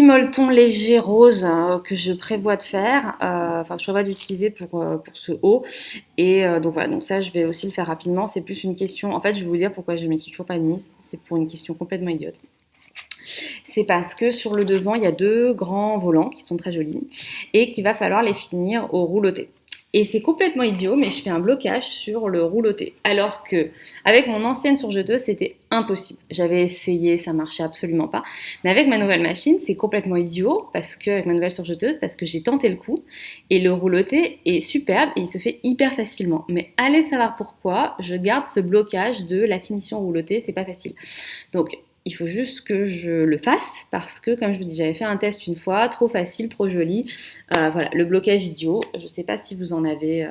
molleton léger rose que je prévois de faire, enfin je prévois d'utiliser pour ce haut. Et donc voilà, donc ça je vais aussi le faire rapidement. C'est plus une question, en fait je vais vous dire pourquoi je ne m'y suis toujours pas mise. C'est pour une question complètement idiote. C'est parce que sur le devant, il y a 2 grands volants qui sont très jolis et qu'il va falloir les finir au rouloté. Et c'est complètement idiot, mais je fais un blocage sur le rouloté. Alors que, avec mon ancienne surjeteuse, c'était impossible. J'avais essayé, ça marchait absolument pas. Mais avec ma nouvelle machine, c'est complètement idiot, avec ma nouvelle surjeteuse, parce que j'ai tenté le coup. Et le rouloté est superbe et il se fait hyper facilement. Mais allez savoir pourquoi, je garde ce blocage de la finition roulotée, c'est pas facile. Donc, il faut juste que je le fasse parce que, comme je vous dis, j'avais fait un test une fois, trop facile, trop joli. Voilà, le blocage idiot. Je ne sais pas si vous en avez,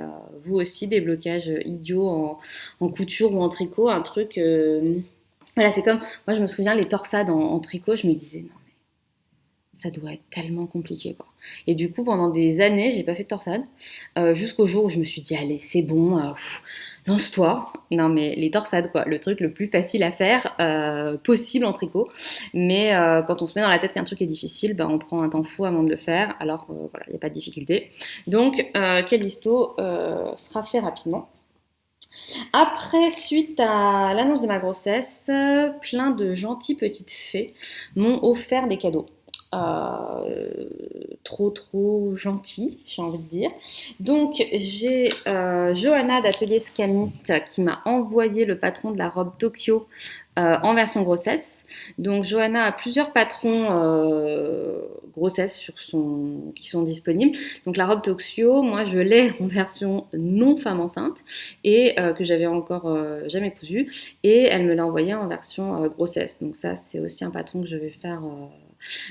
vous aussi, des blocages idiots en couture ou en tricot. Un truc. Voilà, c'est comme. Moi, je me souviens, les torsades en tricot, je me disais, non, ça doit être tellement compliqué, quoi. Et du coup, pendant des années, j'ai pas fait de torsade. Jusqu'au jour où je me suis dit, allez, c'est bon, lance-toi. Non, mais les torsades, quoi. Le truc le plus facile à faire possible en tricot. Mais quand on se met dans la tête qu'un truc est difficile, ben, on prend un temps fou avant de le faire. Alors, voilà, il n'y a pas de difficulté. Donc, Callisto sera fait rapidement. Après, suite à l'annonce de ma grossesse, plein de gentilles petites fées m'ont offert des cadeaux. Trop gentil, j'ai envie de dire. Donc j'ai Johanna d'Atelier Scamit qui m'a envoyé le patron de la robe Tokyo en version grossesse. Donc Johanna a plusieurs patrons grossesse qui sont disponibles. Donc la robe Tokyo, moi je l'ai en version non femme enceinte et que j'avais encore jamais cousue, et elle me l'a envoyé en version grossesse. Donc ça c'est aussi un patron que je vais faire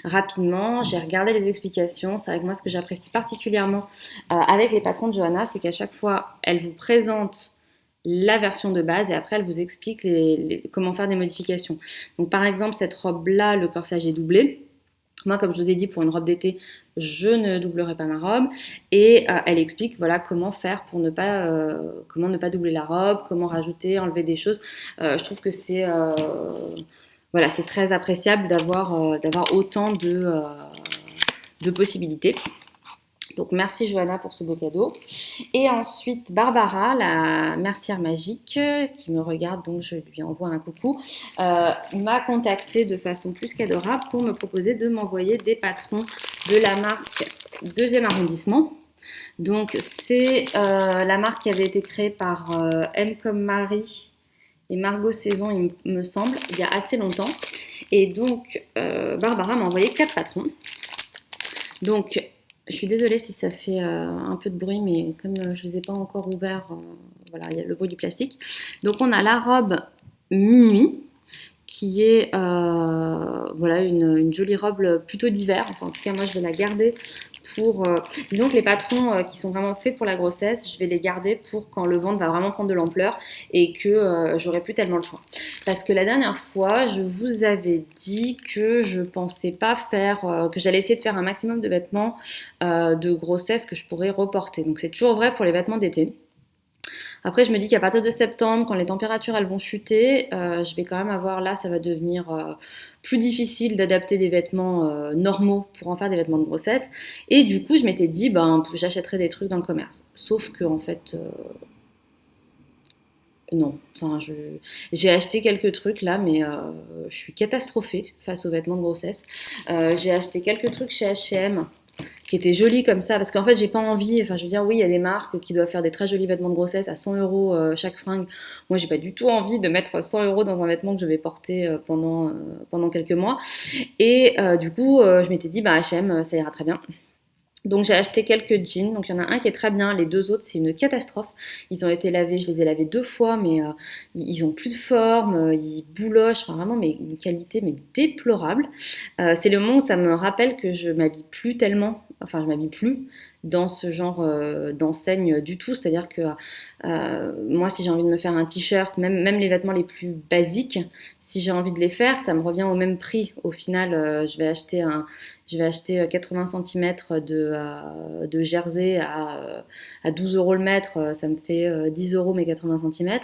rapidement. J'ai regardé les explications. C'est vrai que moi, ce que j'apprécie particulièrement avec les patrons de Johanna, c'est qu'à chaque fois, elle vous présente la version de base et après, elle vous explique comment faire des modifications. Donc, par exemple, cette robe-là, le corsage est doublé. Moi, comme je vous ai dit, pour une robe d'été, je ne doublerai pas ma robe. Et elle explique voilà, comment faire pour comment ne pas doubler la robe, comment rajouter, enlever des choses. Je trouve que voilà, c'est très appréciable d'avoir autant de possibilités. Donc merci Johanna pour ce beau cadeau. Et ensuite Barbara, la mercière magique, qui me regarde, donc je lui envoie un coucou, m'a contactée de façon plus qu'adorable pour me proposer de m'envoyer des patrons de la marque 2e arrondissement. Donc c'est la marque qui avait été créée par M comme Marie et Margot Saison, il me semble, il y a assez longtemps. Et donc, Barbara m'a envoyé 4 patrons. Donc, je suis désolée si ça fait un peu de bruit, mais comme je ne les ai pas encore ouverts, voilà, il y a le bruit du plastique. Donc, on a la robe Minuit, qui est voilà, une jolie robe plutôt d'hiver. Enfin, en tout cas, moi, je vais la garder pour... disons que les patrons qui sont vraiment faits pour la grossesse, je vais les garder pour quand le ventre va vraiment prendre de l'ampleur et que j'aurai plus tellement le choix. Parce que la dernière fois, je vous avais dit que je pensais pas faire... que j'allais essayer de faire un maximum de vêtements de grossesse que je pourrais reporter. Donc, c'est toujours vrai pour les vêtements d'été. Après, je me dis qu'à partir de septembre, quand les températures elles vont chuter, je vais quand même avoir là, ça va devenir plus difficile d'adapter des vêtements normaux pour en faire des vêtements de grossesse. Et du coup, je m'étais dit, ben, j'achèterais des trucs dans le commerce. Sauf que en fait, non. Enfin, j'ai acheté quelques trucs là, mais je suis catastrophée face aux vêtements de grossesse. J'ai acheté quelques trucs chez H&M qui étaient jolis comme ça, parce qu'en fait, j'ai pas envie. Enfin, je veux dire, oui, il y a des marques qui doivent faire des très jolis vêtements de grossesse à 100 euros chaque fringue. Moi, j'ai pas du tout envie de mettre 100 euros dans un vêtement que je vais porter pendant quelques mois. Et du coup, je m'étais dit, bah, H&M, ça ira très bien. Donc j'ai acheté quelques jeans. Donc il y en a un qui est très bien, les deux autres c'est une catastrophe. Ils ont été lavés, je les ai lavés 2 fois, mais ils ont plus de forme, ils boulochent, enfin vraiment mais une qualité mais déplorable. C'est le moment où ça me rappelle que je m'habille plus tellement, enfin je m'habille plus dans ce genre d'enseigne du tout. C'est-à-dire que moi si j'ai envie de me faire un t-shirt, même les vêtements les plus basiques, si j'ai envie de les faire, ça me revient au même prix. Au final, je vais acheter 80 cm de jersey à 12 euros le mètre, ça me fait 10 euros mes 80 cm.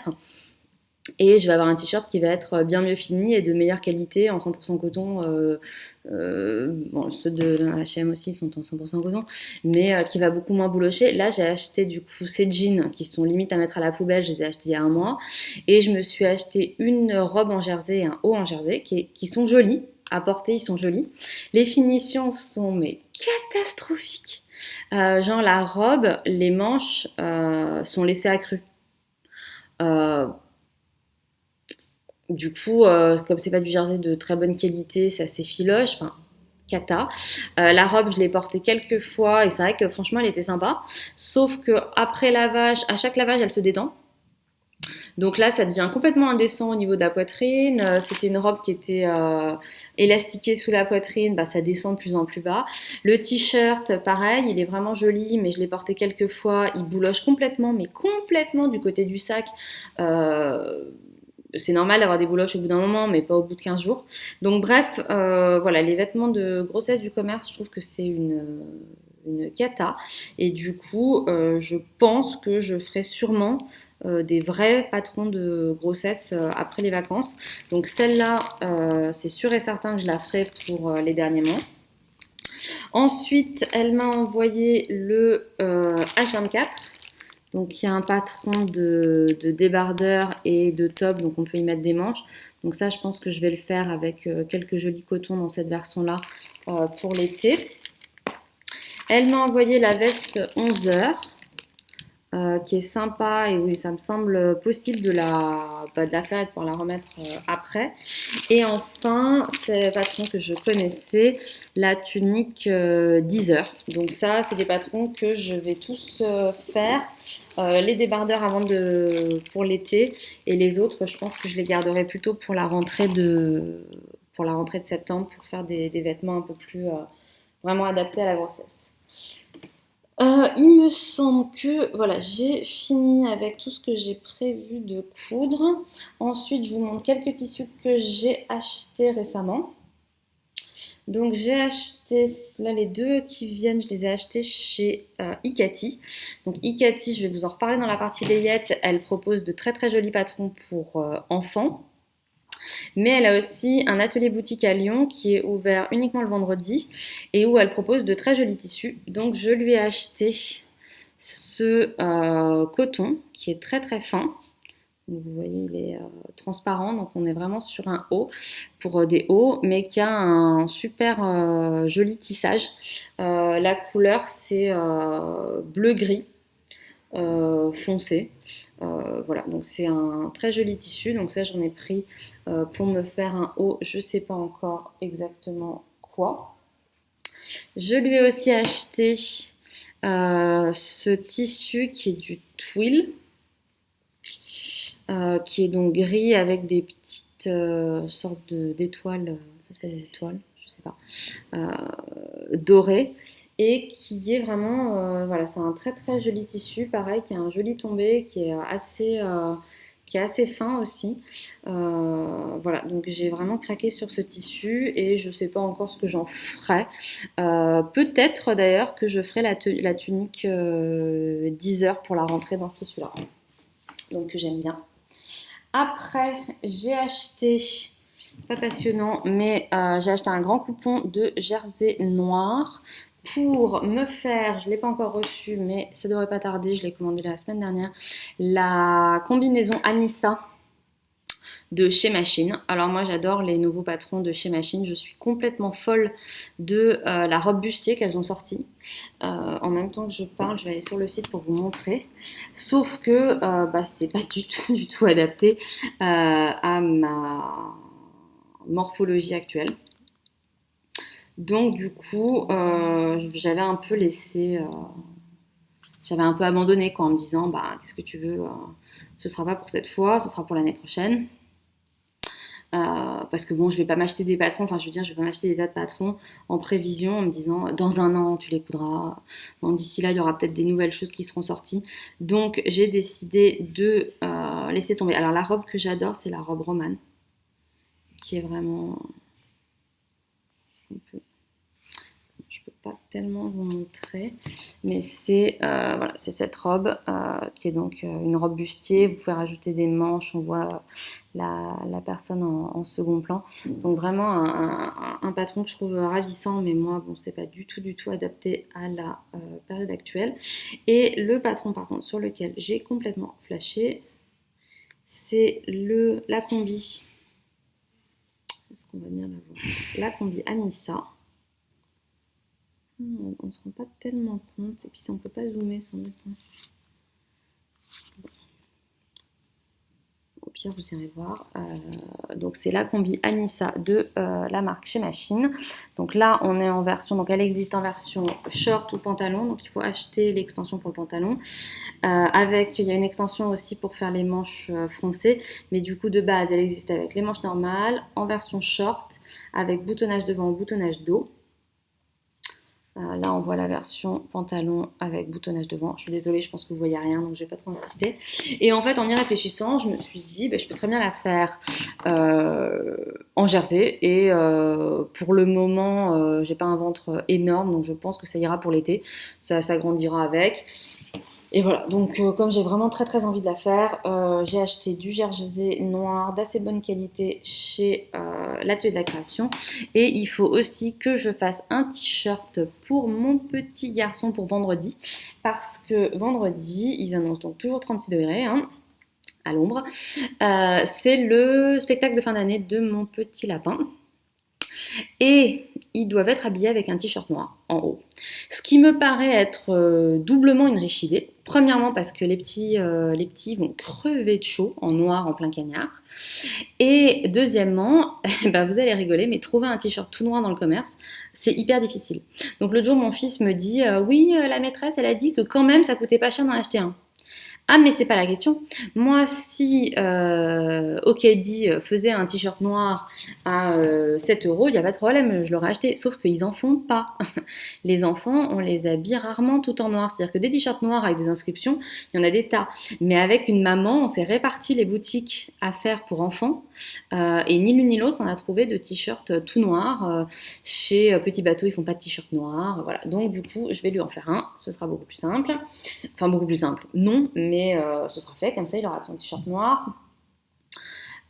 Et je vais avoir un t-shirt qui va être bien mieux fini et de meilleure qualité en 100% coton. Bon, ceux de H&M aussi sont en 100% coton, mais qui va beaucoup moins boulocher. Là, j'ai acheté du coup ces jeans qui sont limite à mettre à la poubelle. Je les ai achetés il y a un mois. Et je me suis acheté une robe en jersey et un haut en jersey qui sont jolis. À porter, ils sont jolis. Les finitions sont mais catastrophiques. Genre la robe, les manches sont laissées à cru. Euh, Du coup, comme c'est pas du jersey de très bonne qualité, c'est assez filoche. Enfin, cata. La robe, je l'ai portée quelques fois et c'est vrai que franchement, elle était sympa. Sauf que après lavage, à chaque lavage, elle se détend. Donc là, ça devient complètement indécent au niveau de la poitrine. C'était une robe qui était élastiquée sous la poitrine, bah, ça descend de plus en plus bas. Le t-shirt, pareil, il est vraiment joli, mais je l'ai porté quelques fois. Il bouloche complètement, mais complètement du côté du sac. Euh, c'est normal d'avoir des bouloches au bout d'un moment, mais pas au bout de 15 jours. Donc bref, voilà, les vêtements de grossesse du commerce, je trouve que c'est une cata. Et du coup, je pense que je ferai sûrement des vrais patrons de grossesse après les vacances. Donc celle-là, c'est sûr et certain que je la ferai pour les derniers mois. Ensuite, elle m'a envoyé le H24. Donc il y a un patron de débardeur et de top, donc on peut y mettre des manches. Donc ça, je pense que je vais le faire avec quelques jolis cotons dans cette version-là pour l'été. Elle m'a envoyé la veste 11 heures. Qui est sympa et oui, ça me semble possible de la faire et de pouvoir la remettre après. Et enfin, c'est le patron que je connaissais, la tunique 10 heures. Donc ça, c'est des patrons que je vais tous faire. Les débardeurs pour l'été et les autres, je pense que je les garderai plutôt pour la rentrée de septembre pour faire des vêtements un peu plus vraiment adaptés à la grossesse. Il me semble que voilà, j'ai fini avec tout ce que j'ai prévu de coudre. Ensuite, je vous montre quelques tissus que j'ai achetés récemment. Donc j'ai acheté, là les deux qui viennent, je les ai achetés chez Ikati. Donc Ikati, je vais vous en reparler dans la partie layette. Elle propose de très très jolis patrons pour enfants. Mais elle a aussi un atelier boutique à Lyon qui est ouvert uniquement le vendredi et où elle propose de très jolis tissus. Donc je lui ai acheté ce coton qui est très très fin. Donc, vous voyez, il est transparent, donc on est vraiment sur un haut pour des hauts, mais qui a un super joli tissage. La couleur c'est bleu-gris foncé. Voilà, donc c'est un très joli tissu. Donc ça, j'en ai pris pour me faire un haut. Je ne sais pas encore exactement quoi. Je lui ai aussi acheté ce tissu qui est du twill, qui est donc gris avec des petites sortes d'étoiles, des étoiles, je sais pas, dorées. Et qui est vraiment, voilà, c'est un très très joli tissu, pareil, qui a un joli tombé, qui est assez fin aussi. Voilà, donc j'ai vraiment craqué sur ce tissu et je ne sais pas encore ce que j'en ferai. Peut-être d'ailleurs que je ferai la tunique 10 heures pour la rentrée dans ce tissu-là. donc que j'aime bien. Après, j'ai acheté, pas passionnant, mais j'ai acheté un grand coupon de jersey noir pour me faire, je ne l'ai pas encore reçu, mais ça devrait pas tarder, je l'ai commandé la semaine dernière, la combinaison Anissa de chez Machine. Alors moi j'adore les nouveaux patrons de chez Machine, je suis complètement folle de la robe bustier qu'elles ont sortie. En même temps que je parle, je vais aller sur le site pour vous montrer. Sauf que c'est pas du tout adapté à ma morphologie actuelle. Donc du coup, j'avais un peu laissé, j'avais un peu abandonné quoi, en me disant qu'est-ce que tu veux, ce sera pas pour cette fois, ce sera pour l'année prochaine. Parce que bon, je vais pas m'acheter des patrons, enfin je veux dire, je vais pas m'acheter des tas de patrons en prévision en me disant dans un an tu les coudras. Bon, d'ici là, il y aura peut-être des nouvelles choses qui seront sorties. Donc j'ai décidé de laisser tomber. Alors la robe que j'adore, c'est la robe romane, qui est vraiment. Je peux pas tellement vous montrer, mais c'est voilà, c'est cette robe qui est donc une robe bustier. Vous pouvez rajouter des manches, on voit la personne en second plan. Donc vraiment un patron que je trouve ravissant, mais moi bon, c'est pas du tout adapté à la période actuelle. Et le patron par contre sur lequel j'ai complètement flashé, c'est la combi. Est-ce qu'on va bien la voir? La combi Anissa. On ne se rend pas tellement compte. Et puis si on ne peut pas zoomer, ça m'étonne. Au pire, vous irez voir. Donc c'est la combi Anissa de la marque Chez Machine. Donc là, on est en version. Donc elle existe en version short ou pantalon. Donc il faut acheter l'extension pour le pantalon. Il y a une extension aussi pour faire les manches froncées. Mais du coup, de base, elle existe avec les manches normales, en version short, avec boutonnage devant ou boutonnage dos. Là, on voit la version pantalon avec boutonnage devant. Je suis désolée, je pense que vous voyez rien, donc je vais pas trop insister. Et en fait, en y réfléchissant, je me suis dit, je peux très bien la faire en jersey. Et pour le moment, j'ai pas un ventre énorme, donc je pense que ça ira pour l'été. Ça s'agrandira avec. Et voilà, donc comme j'ai vraiment très envie de la faire, j'ai acheté du jersey noir d'assez bonne qualité chez l'Atelier de la Création. Et il faut aussi que je fasse un t-shirt pour mon petit garçon pour vendredi. Parce que vendredi, ils annoncent donc toujours 36 degrés à l'ombre. C'est le spectacle de fin d'année de mon petit lapin. Et ils doivent être habillés avec un t-shirt noir en haut. Ce qui me paraît être doublement une riche idée. Premièrement parce que les petits vont crever de chaud en noir en plein cagnard. Et deuxièmement, vous allez rigoler, mais trouver un t-shirt tout noir dans le commerce, c'est hyper difficile. Donc l'autre jour, mon fils me dit oui, la maîtresse, elle a dit que quand même ça coûtait pas cher d'en acheter un. Ah mais c'est pas la question. Moi si OKD faisait un t-shirt noir à 7 euros, il n'y a pas de problème, je l'aurais acheté. Sauf qu'ils en font pas. Les enfants, on les habille rarement tout en noir. C'est-à-dire que des t-shirts noirs avec des inscriptions, il y en a des tas. Mais avec une maman, on s'est réparti les boutiques à faire pour enfants. Et ni l'une ni l'autre, on a trouvé de t-shirts tout noirs. Chez Petit Bateau, ils font pas de t-shirt noir. Voilà. Donc du coup, je vais lui en faire un. Ce sera beaucoup plus simple. Enfin, beaucoup plus simple. Non, mais ce sera fait. Comme ça, il aura son t-shirt noir.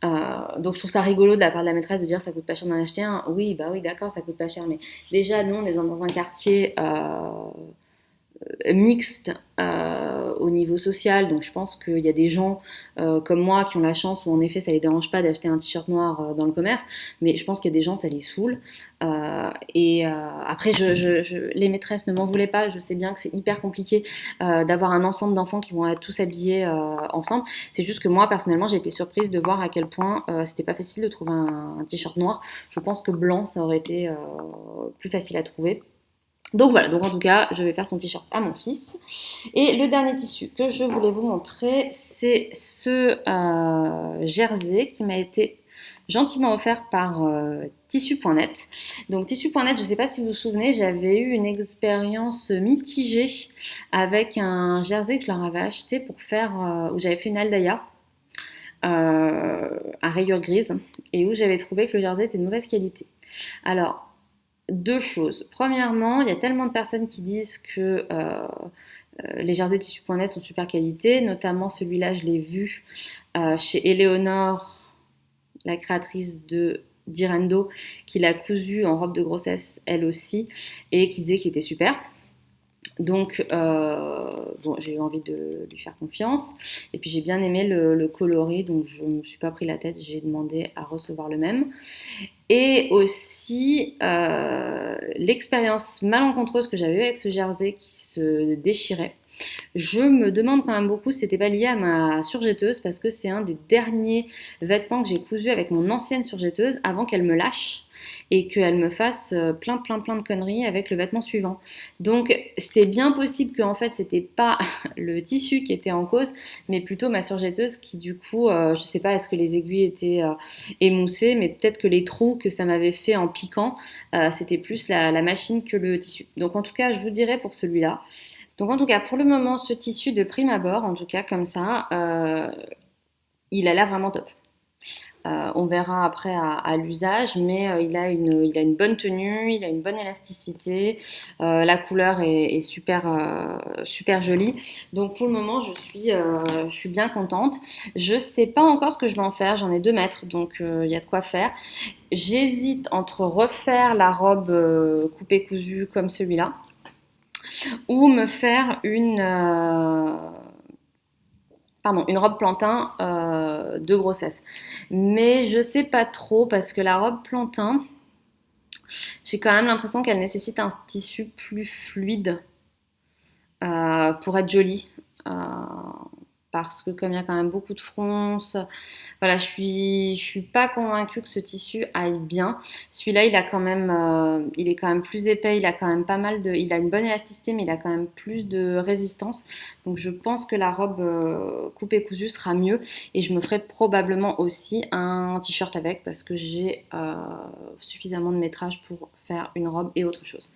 Donc je trouve ça rigolo de la part de la maîtresse de dire ça coûte pas cher d'en acheter un. Oui, d'accord, ça coûte pas cher, mais déjà nous on est dans un quartier mixte au niveau social, donc je pense qu'il y a des gens comme moi qui ont la chance où en effet ça les dérange pas d'acheter un t-shirt noir dans le commerce, mais je pense qu'il y a des gens ça les saoule. Après les maîtresses ne m'en voulaient pas, je sais bien que c'est hyper compliqué d'avoir un ensemble d'enfants qui vont être tous habillés ensemble. C'est juste que moi personnellement j'ai été surprise de voir à quel point c'était pas facile de trouver un t-shirt noir. Je pense que blanc ça aurait été plus facile à trouver. Donc voilà, donc en tout cas, je vais faire son t-shirt à mon fils. Et le dernier tissu que je voulais vous montrer, c'est ce jersey qui m'a été gentiment offert par tissu.net. Donc tissu.net, je ne sais pas si vous vous souvenez, j'avais eu une expérience mitigée avec un jersey que je leur avais acheté pour faire, où j'avais fait une aldaya. À rayures grises et où j'avais trouvé que le jersey était de mauvaise qualité. Alors, deux choses. Premièrement, il y a tellement de personnes qui disent que les jerseys de tissu.net sont super qualité, notamment celui-là, je l'ai vu chez Eleonore, la créatrice de Direndo, qui l'a cousu en robe de grossesse, elle aussi, et qui disait qu'il était super. Donc, bon, j'ai eu envie de lui faire confiance. Et puis, j'ai bien aimé le coloris, donc je ne me suis pas pris la tête, j'ai demandé à recevoir le même. Et aussi, l'expérience malencontreuse que j'avais eue avec ce jersey qui se déchirait. Je me demande quand même beaucoup si c'était pas lié à ma surjetteuse parce que c'est un des derniers vêtements que j'ai cousu avec mon ancienne surjetteuse avant qu'elle me lâche et qu'elle me fasse plein de conneries avec le vêtement suivant. Donc c'est bien possible que en fait c'était pas le tissu qui était en cause, mais plutôt ma surjetteuse qui du coup, je sais pas, est-ce que les aiguilles étaient émoussées, mais peut-être que les trous que ça m'avait fait en piquant, c'était plus la machine que le tissu. Donc en tout cas, je vous dirais pour celui-là. Donc en tout cas, pour le moment, ce tissu de prime abord, en tout cas comme ça, il a l'air vraiment top. On verra après à l'usage, mais il a une bonne tenue, il a une bonne élasticité, la couleur est super, super jolie. Donc pour le moment, je suis bien contente. Je sais pas encore ce que je vais en faire, j'en ai 2 mètres, donc il y a de quoi faire. J'hésite entre refaire la robe coupée cousue comme celui-là, ou me faire une robe plantain de grossesse. Mais je sais pas trop parce que la robe plantain, j'ai quand même l'impression qu'elle nécessite un tissu plus fluide pour être jolie. Parce que comme il y a quand même beaucoup de fronces, voilà, je suis pas convaincue que ce tissu aille bien. Celui-là, il est quand même plus épais, il a une bonne élasticité, mais il a quand même plus de résistance. Donc je pense que la robe coupée cousue sera mieux, et je me ferai probablement aussi un t-shirt avec parce que j'ai suffisamment de métrage pour faire une robe et autre chose.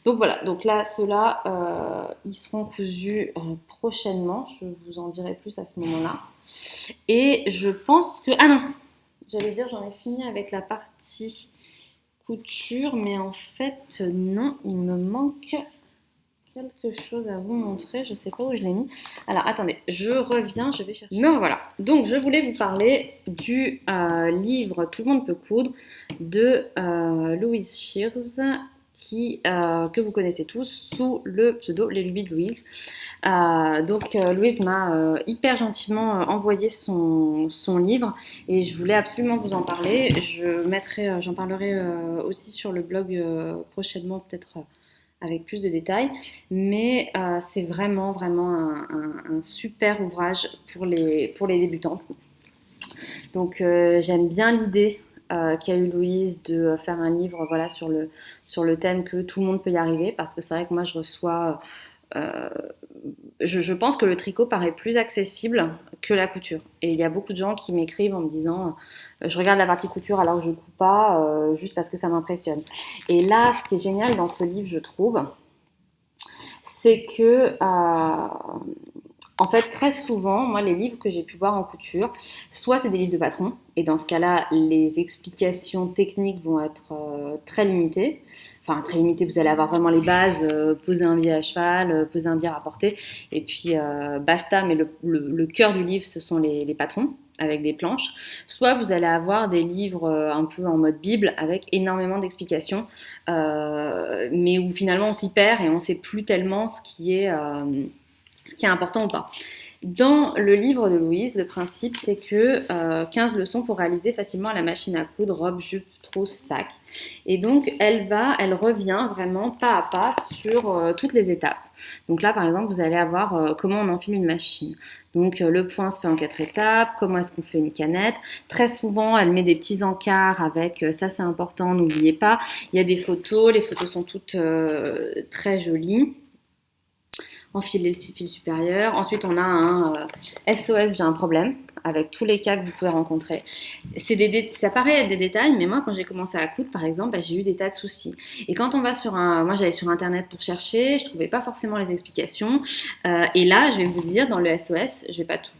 Donc voilà, donc là, ceux-là, ils seront cousus prochainement. Je vous en dirai plus à ce moment-là. Et je pense que... Ah non, j'allais dire j'en ai fini avec la partie couture, mais en fait, non, il me manque quelque chose à vous montrer. Je ne sais pas où je l'ai mis. Alors, attendez, je reviens, je vais chercher. Non, voilà. Donc, je voulais vous parler du livre Tout le monde peut coudre de Louise Shears, que vous connaissez tous sous le pseudo Les Lubies de Louise. Louise m'a hyper gentiment envoyé son livre et je voulais absolument vous en parler. J'en parlerai aussi sur le blog prochainement, peut-être avec plus de détails, mais c'est vraiment un super ouvrage pour les débutantes. Donc j'aime bien l'idée qu'a eu Louise de faire un livre voilà, sur le thème que tout le monde peut y arriver, parce que c'est vrai que moi je reçois... je pense que le tricot paraît plus accessible que la couture. Et il y a beaucoup de gens qui m'écrivent en me disant je regarde la partie couture alors que je ne couds pas, juste parce que ça m'impressionne. Et là, ce qui est génial dans ce livre, je trouve, c'est que en fait, très souvent, moi, les livres que j'ai pu voir en couture, soit c'est des livres de patron, et dans ce cas-là, les explications techniques vont être très limitées. Enfin, très limitées, vous allez avoir vraiment les bases, poser un biais à cheval, poser un biais rapporté, et puis basta, mais le cœur du livre, ce sont les patrons, avec des planches. Soit vous allez avoir des livres un peu en mode Bible, avec énormément d'explications, mais où finalement on s'y perd et on ne sait plus tellement ce qui est important ou pas. Dans le livre de Louise, le principe c'est que 15 leçons pour réaliser facilement à la machine à coudre, robe, jupe, trousse, sac. Et donc elle revient vraiment pas à pas sur toutes les étapes. Donc là par exemple vous allez avoir comment on enfile une machine. Donc le point se fait en 4 étapes, comment est-ce qu'on fait une canette. Très souvent elle met des petits encarts avec ça c'est important, n'oubliez pas. Il y a des photos, les photos sont toutes très jolies. Enfiler le fil supérieur. Ensuite, on a un SOS, j'ai un problème, avec tous les cas que vous pouvez rencontrer. Ça paraît être des détails, mais moi, quand j'ai commencé à coudre, par exemple, j'ai eu des tas de soucis. Et quand on va moi, j'allais sur Internet pour chercher, je trouvais pas forcément les explications. Et là, je vais vous dire, dans le SOS, je vais pas tout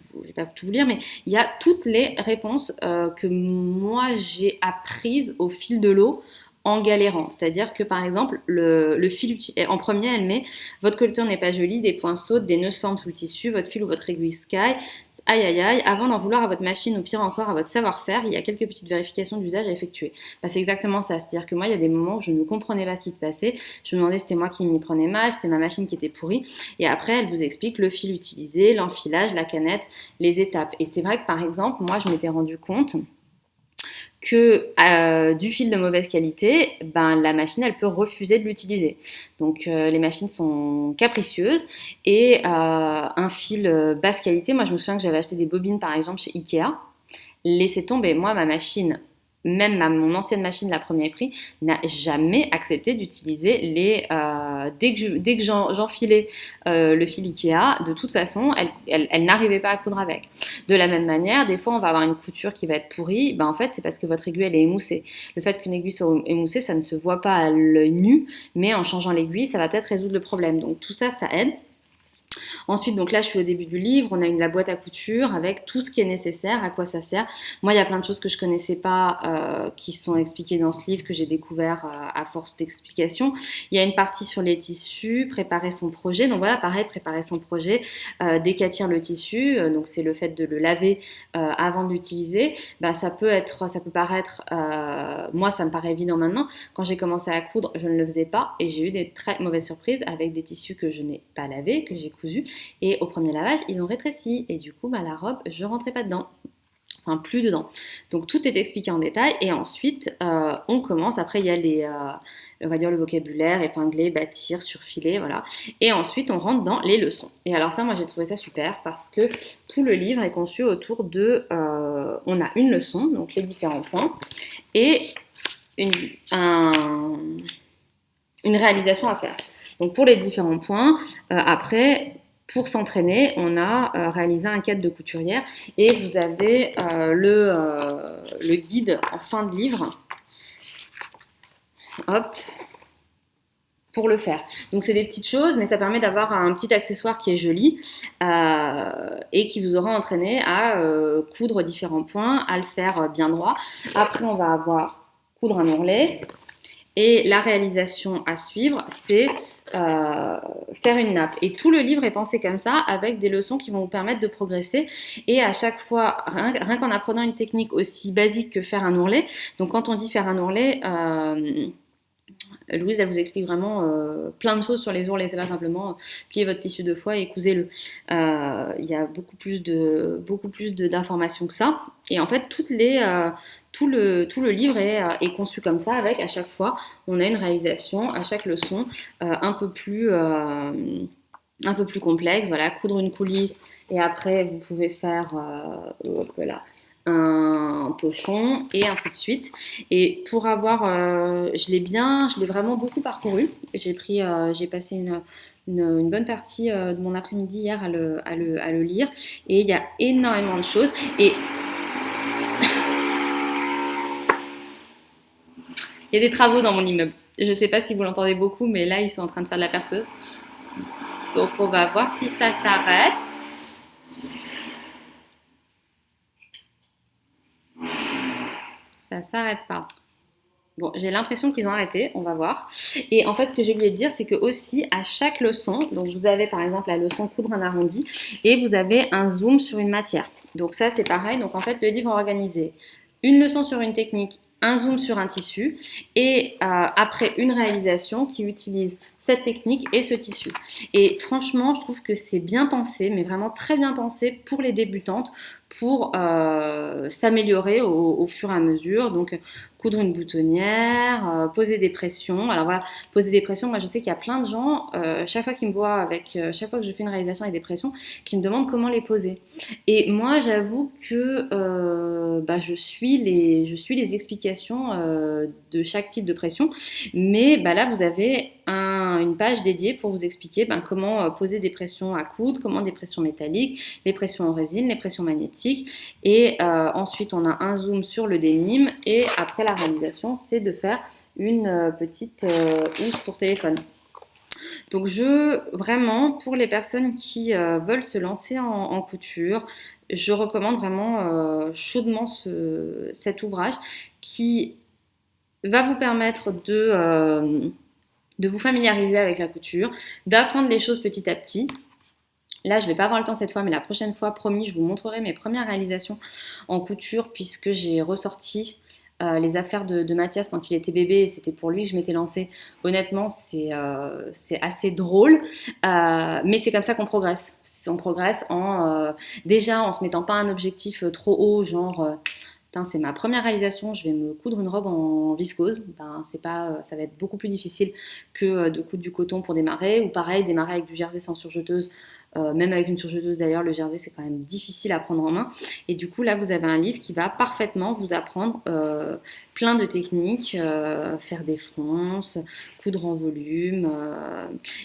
vous lire, mais il y a toutes les réponses que moi, j'ai apprises au fil de l'eau en galérant. C'est-à-dire que par exemple, le fil en premier, elle met votre couture n'est pas jolie, des points sautent, des nœuds se forment sous le tissu, votre fil ou votre aiguille sky. Aïe aïe aïe, avant d'en vouloir à votre machine ou pire encore à votre savoir-faire, il y a quelques petites vérifications d'usage à effectuer. Bah, c'est exactement ça, c'est-à-dire que moi il y a des moments où je ne comprenais pas ce qui se passait, je me demandais si c'était moi qui m'y prenais mal, c'était ma machine qui était pourrie, et après elle vous explique le fil utilisé, l'enfilage, la canette, les étapes. Et c'est vrai que par exemple, moi je m'étais rendu compte que du fil de mauvaise qualité, ben, la machine, elle peut refuser de l'utiliser. Donc, les machines sont capricieuses et un fil basse qualité, moi, je me souviens que j'avais acheté des bobines, par exemple, chez Ikea. Laissez tomber, moi, ma machine, même mon ancienne machine, la première prix, n'a jamais accepté d'utiliser les... dès que j'enfilais le fil Ikea, de toute façon, elle n'arrivait pas à coudre avec. De la même manière, des fois, on va avoir une couture qui va être pourrie. Ben, en fait, c'est parce que votre aiguille, elle est émoussée. Le fait qu'une aiguille soit émoussée, ça ne se voit pas à l'œil nu, mais en changeant l'aiguille, ça va peut-être résoudre le problème. Donc, tout ça, ça aide. Ensuite, donc là, je suis au début du livre. On a la boîte à couture avec tout ce qui est nécessaire, à quoi ça sert. Moi, il y a plein de choses que je connaissais pas qui sont expliquées dans ce livre que j'ai découvert à force d'explications. Il y a une partie sur les tissus, préparer son projet. Donc voilà, pareil, préparer son projet, décatir le tissu. Donc c'est le fait de le laver avant de l'utiliser. Bah, ça peut paraître, moi, ça me paraît évident maintenant. Quand j'ai commencé à coudre, je ne le faisais pas et j'ai eu des très mauvaises surprises avec des tissus que je n'ai pas lavés, que j'ai cousus. Et au premier lavage, ils ont rétréci. Et du coup, bah, la robe, je rentrais pas dedans. Enfin, plus dedans. Donc, tout est expliqué en détail. Et ensuite, on commence. Après, il y a on va dire le vocabulaire, épingler, bâtir, surfiler, voilà. Et ensuite, on rentre dans les leçons. Et alors ça, moi, j'ai trouvé ça super parce que tout le livre est conçu autour de... on a une leçon, donc les différents points, et une réalisation à faire. Donc, pour les différents points, après... Pour s'entraîner, on a réalisé un cadre de couturière et vous avez le guide en fin de livre. Hop, pour le faire. Donc c'est des petites choses, mais ça permet d'avoir un petit accessoire qui est joli et qui vous aura entraîné à coudre différents points, à le faire bien droit. Après, on va avoir coudre un ourlet et la réalisation à suivre, c'est faire une nappe. Et tout le livre est pensé comme ça, avec des leçons qui vont vous permettre de progresser. Et à chaque fois, rien qu'en apprenant une technique aussi basique que faire un ourlet, donc quand on dit faire un ourlet, Louise, elle vous explique vraiment plein de choses sur les ourlets. C'est pas simplement plier votre tissu 2 fois et cousez-le. Il y a beaucoup plus d'informations que ça. Et en fait, tout le livre est conçu comme ça, avec à chaque fois, on a une réalisation, à chaque leçon, un peu plus complexe. Voilà, coudre une coulisse, et après, vous pouvez faire voilà, un pochon, et ainsi de suite. Et pour avoir, je l'ai vraiment beaucoup parcouru. J'ai passé une bonne partie de mon après-midi hier à le lire, et il y a énormément de choses. Et il y a des travaux dans mon immeuble. Je ne sais pas si vous l'entendez beaucoup, mais là, ils sont en train de faire de la perceuse. Donc, on va voir si ça s'arrête. Ça s'arrête pas. Bon, j'ai l'impression qu'ils ont arrêté, on va voir. Et en fait, ce que j'ai oublié de dire, c'est que aussi, à chaque leçon, donc vous avez par exemple la leçon coudre un arrondi, et vous avez un zoom sur une matière. Donc ça, c'est pareil. Donc en fait, le livre est organisé. Une leçon sur une technique, un zoom sur un tissu, et après une réalisation qui utilise cette technique et ce tissu. Et franchement, je trouve que c'est bien pensé, mais vraiment très bien pensé pour les débutantes, pour s'améliorer au fur et à mesure. Donc coudre une boutonnière, poser des pressions. Alors voilà, poser des pressions, moi je sais qu'il y a plein de gens, chaque fois qu'ils me voient chaque fois que je fais une réalisation avec des pressions, qui me demandent comment les poser. Et moi j'avoue que je suis les explications de chaque type de pression, mais là vous avez une page dédiée pour vous expliquer comment poser des pressions à coudre, comment des pressions métallique, les pressions en résine, les pressions magnétiques, et ensuite on a un zoom sur le dénime, et après la réalisation, c'est de faire une petite housse pour téléphone. Donc vraiment, pour les personnes qui veulent se lancer en couture, je recommande vraiment chaudement cet ouvrage qui va vous permettre de vous familiariser avec la couture, d'apprendre les choses petit à petit. Là, je ne vais pas avoir le temps cette fois, mais la prochaine fois, promis, je vous montrerai mes premières réalisations en couture puisque j'ai ressorti les affaires de Mathias quand il était bébé et c'était pour lui que je m'étais lancée. Honnêtement, c'est assez drôle, mais c'est comme ça qu'on progresse. On progresse déjà en se mettant pas un objectif trop haut, genre c'est ma première réalisation, je vais me coudre une robe en viscose. Ben, c'est pas, ça va être beaucoup plus difficile que de coudre du coton pour démarrer. Ou pareil, démarrer avec du jersey sans surjeteuse. Même avec une surjeteuse d'ailleurs, le jersey c'est quand même difficile à prendre en main. Et du coup là vous avez un livre qui va parfaitement vous apprendre plein de techniques, faire des fronces, coudre en volume,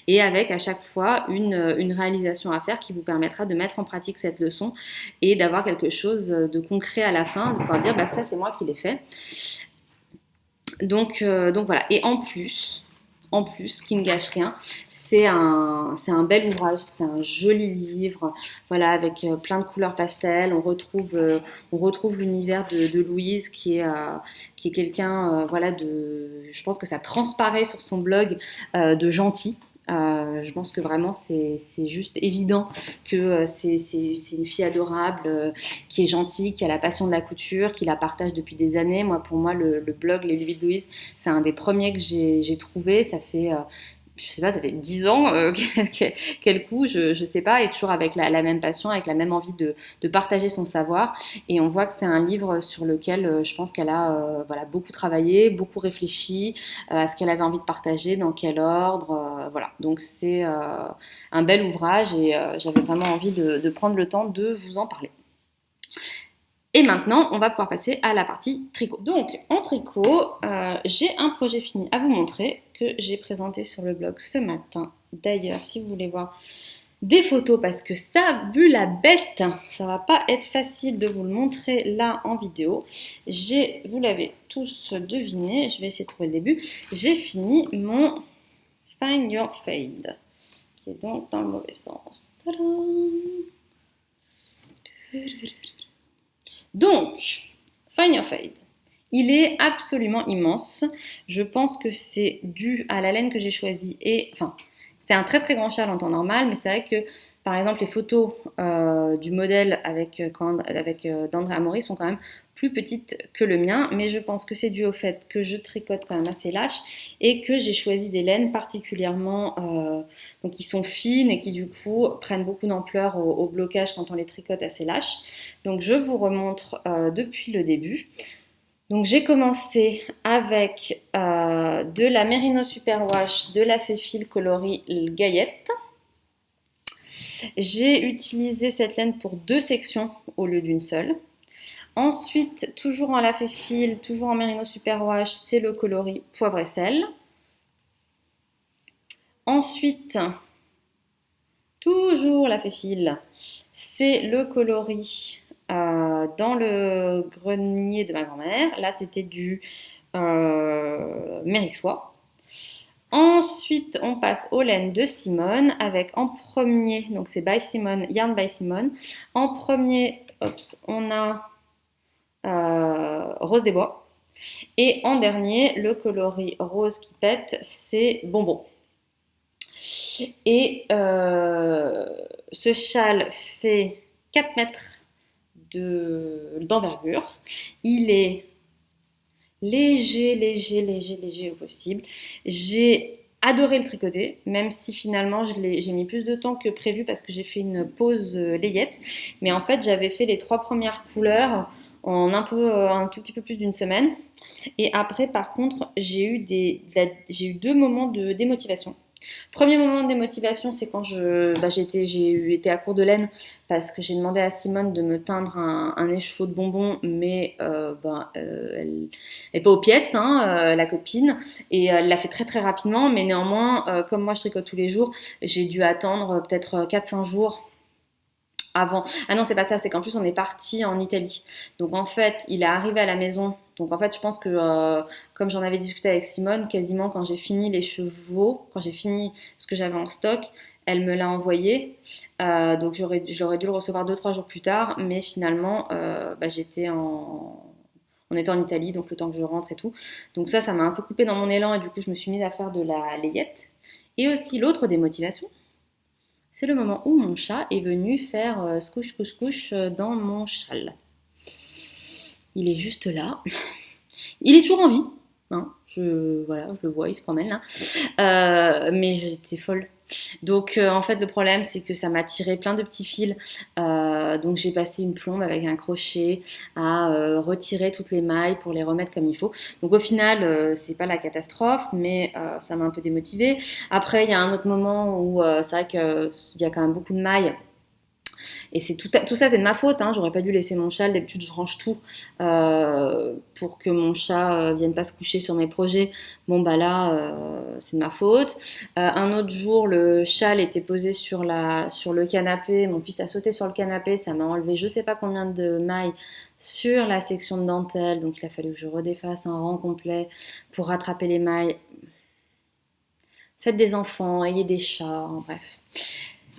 et avec à chaque fois une réalisation à faire qui vous permettra de mettre en pratique cette leçon et d'avoir quelque chose de concret à la fin, de pouvoir dire bah ça c'est moi qui l'ai fait. Donc voilà. Et en plus, qui ne gâche rien, c'est un bel ouvrage, c'est un joli livre, voilà, avec plein de couleurs pastel. On retrouve l'univers de Louise, qui est quelqu'un, voilà, je pense que ça transparaît sur son blog, de gentil. Je pense que vraiment c'est juste évident que c'est une fille adorable, qui est gentille, qui a la passion de la couture, qui la partage depuis des années. Pour moi, le blog Les Lubies de Louise, c'est un des premiers que j'ai trouvé. Ça fait je sais pas, ça fait 10 ans qu'elle coud, je sais pas, et toujours avec la même passion, avec la même envie de partager son savoir. Et on voit que c'est un livre sur lequel je pense qu'elle a voilà, beaucoup travaillé, beaucoup réfléchi à ce qu'elle avait envie de partager, dans quel ordre. Voilà, donc c'est un bel ouvrage et j'avais vraiment envie de prendre le temps de vous en parler. Et maintenant, on va pouvoir passer à la partie tricot. Donc, en tricot, j'ai un projet fini à vous montrer que j'ai présenté sur le blog ce matin. D'ailleurs, si vous voulez voir des photos, parce que ça, vu la bête, ça va pas être facile de vous le montrer là en vidéo. Vous l'avez tous deviné, je vais essayer de trouver le début. J'ai fini mon Find Your Fade, qui est donc dans le mauvais sens. Tadam! Donc, Find Your Fade. Il est absolument immense. Je pense que c'est dû à la laine que j'ai choisie. C'est un très très grand châle en temps normal, mais c'est vrai que, par exemple, les photos du modèle avec d'Andrea Mori sont quand même plus petites que le mien, mais je pense que c'est dû au fait que je tricote quand même assez lâche et que j'ai choisi des laines particulièrement donc qui sont fines et qui du coup prennent beaucoup d'ampleur au blocage quand on les tricote assez lâches. Donc je vous remontre depuis le début. Donc j'ai commencé avec de la Merino Superwash, de la Féfil coloris Gaillette. J'ai utilisé cette laine pour 2 sections au lieu d'une seule. Ensuite, toujours en la Féfil, toujours en Merino Superwash, c'est le coloris Poivre et sel. Ensuite, toujours la Féfil, c'est le coloris dans le grenier de ma grand-mère. Là, c'était du Mérissois. Ensuite, on passe aux laines de Simone avec en premier, donc c'est by Simone, Yarn by Simone. En premier, on a Rose des Bois. Et en dernier, le coloris rose qui pète, c'est Bonbon. Et ce châle fait 4 mètres d'envergure. Il est léger au possible. J'ai adoré le tricoter, même si finalement j'ai mis plus de temps que prévu parce que j'ai fait une pause layette. Mais en fait, j'avais fait les 3 premières couleurs en un tout petit peu plus d'une semaine. Et après, par contre, j'ai eu 2 moments de démotivation. Premier moment de démotivation, c'est quand j'ai été à court de laine parce que j'ai demandé à Simone de me teindre un écheveau de bonbons, mais elle n'est pas aux pièces, hein, la copine, et elle l'a fait très très rapidement, mais néanmoins, comme moi je tricote tous les jours, j'ai dû attendre peut-être 4-5 jours avant. Ah non, c'est pas ça, c'est qu'en plus on est parti en Italie. Donc en fait, il est arrivé à la maison. Donc en fait, je pense que comme j'en avais discuté avec Simone, quasiment quand j'ai fini les chevaux, quand j'ai fini ce que j'avais en stock, elle me l'a envoyé. Donc j'aurais dû le recevoir 2-3 jours plus tard, mais finalement j'étais On était en Italie, donc le temps que je rentre et tout. Donc ça m'a un peu coupé dans mon élan et du coup, je me suis mise à faire de la layette. Et aussi, l'autre démotivation, c'est le moment où mon chat est venu faire scouche couche couche dans mon châle. Il est juste là. Il est toujours en vie. Hein. Voilà, je le vois, il se promène là. Mais j'étais folle. Donc en fait le problème c'est que ça m'a tiré plein de petits fils. Donc j'ai passé une plombe avec un crochet à retirer toutes les mailles pour les remettre comme il faut. Donc au final c'est pas la catastrophe, mais ça m'a un peu démotivée. Après il y a un autre moment où c'est vrai qu'il y a quand même beaucoup de mailles. Et c'est tout ça, c'est de ma faute. Hein. J'aurais pas dû laisser mon chat. D'habitude, je range tout pour que mon chat vienne pas se coucher sur mes projets. Bon, bah là, c'est de ma faute. Un autre jour, le châle était posé sur le canapé. Mon fils a sauté sur le canapé. Ça m'a enlevé je sais pas combien de mailles sur la section de dentelle. Donc, il a fallu que je redéfasse un rang complet pour rattraper les mailles. Faites des enfants, ayez des chats, hein, bref.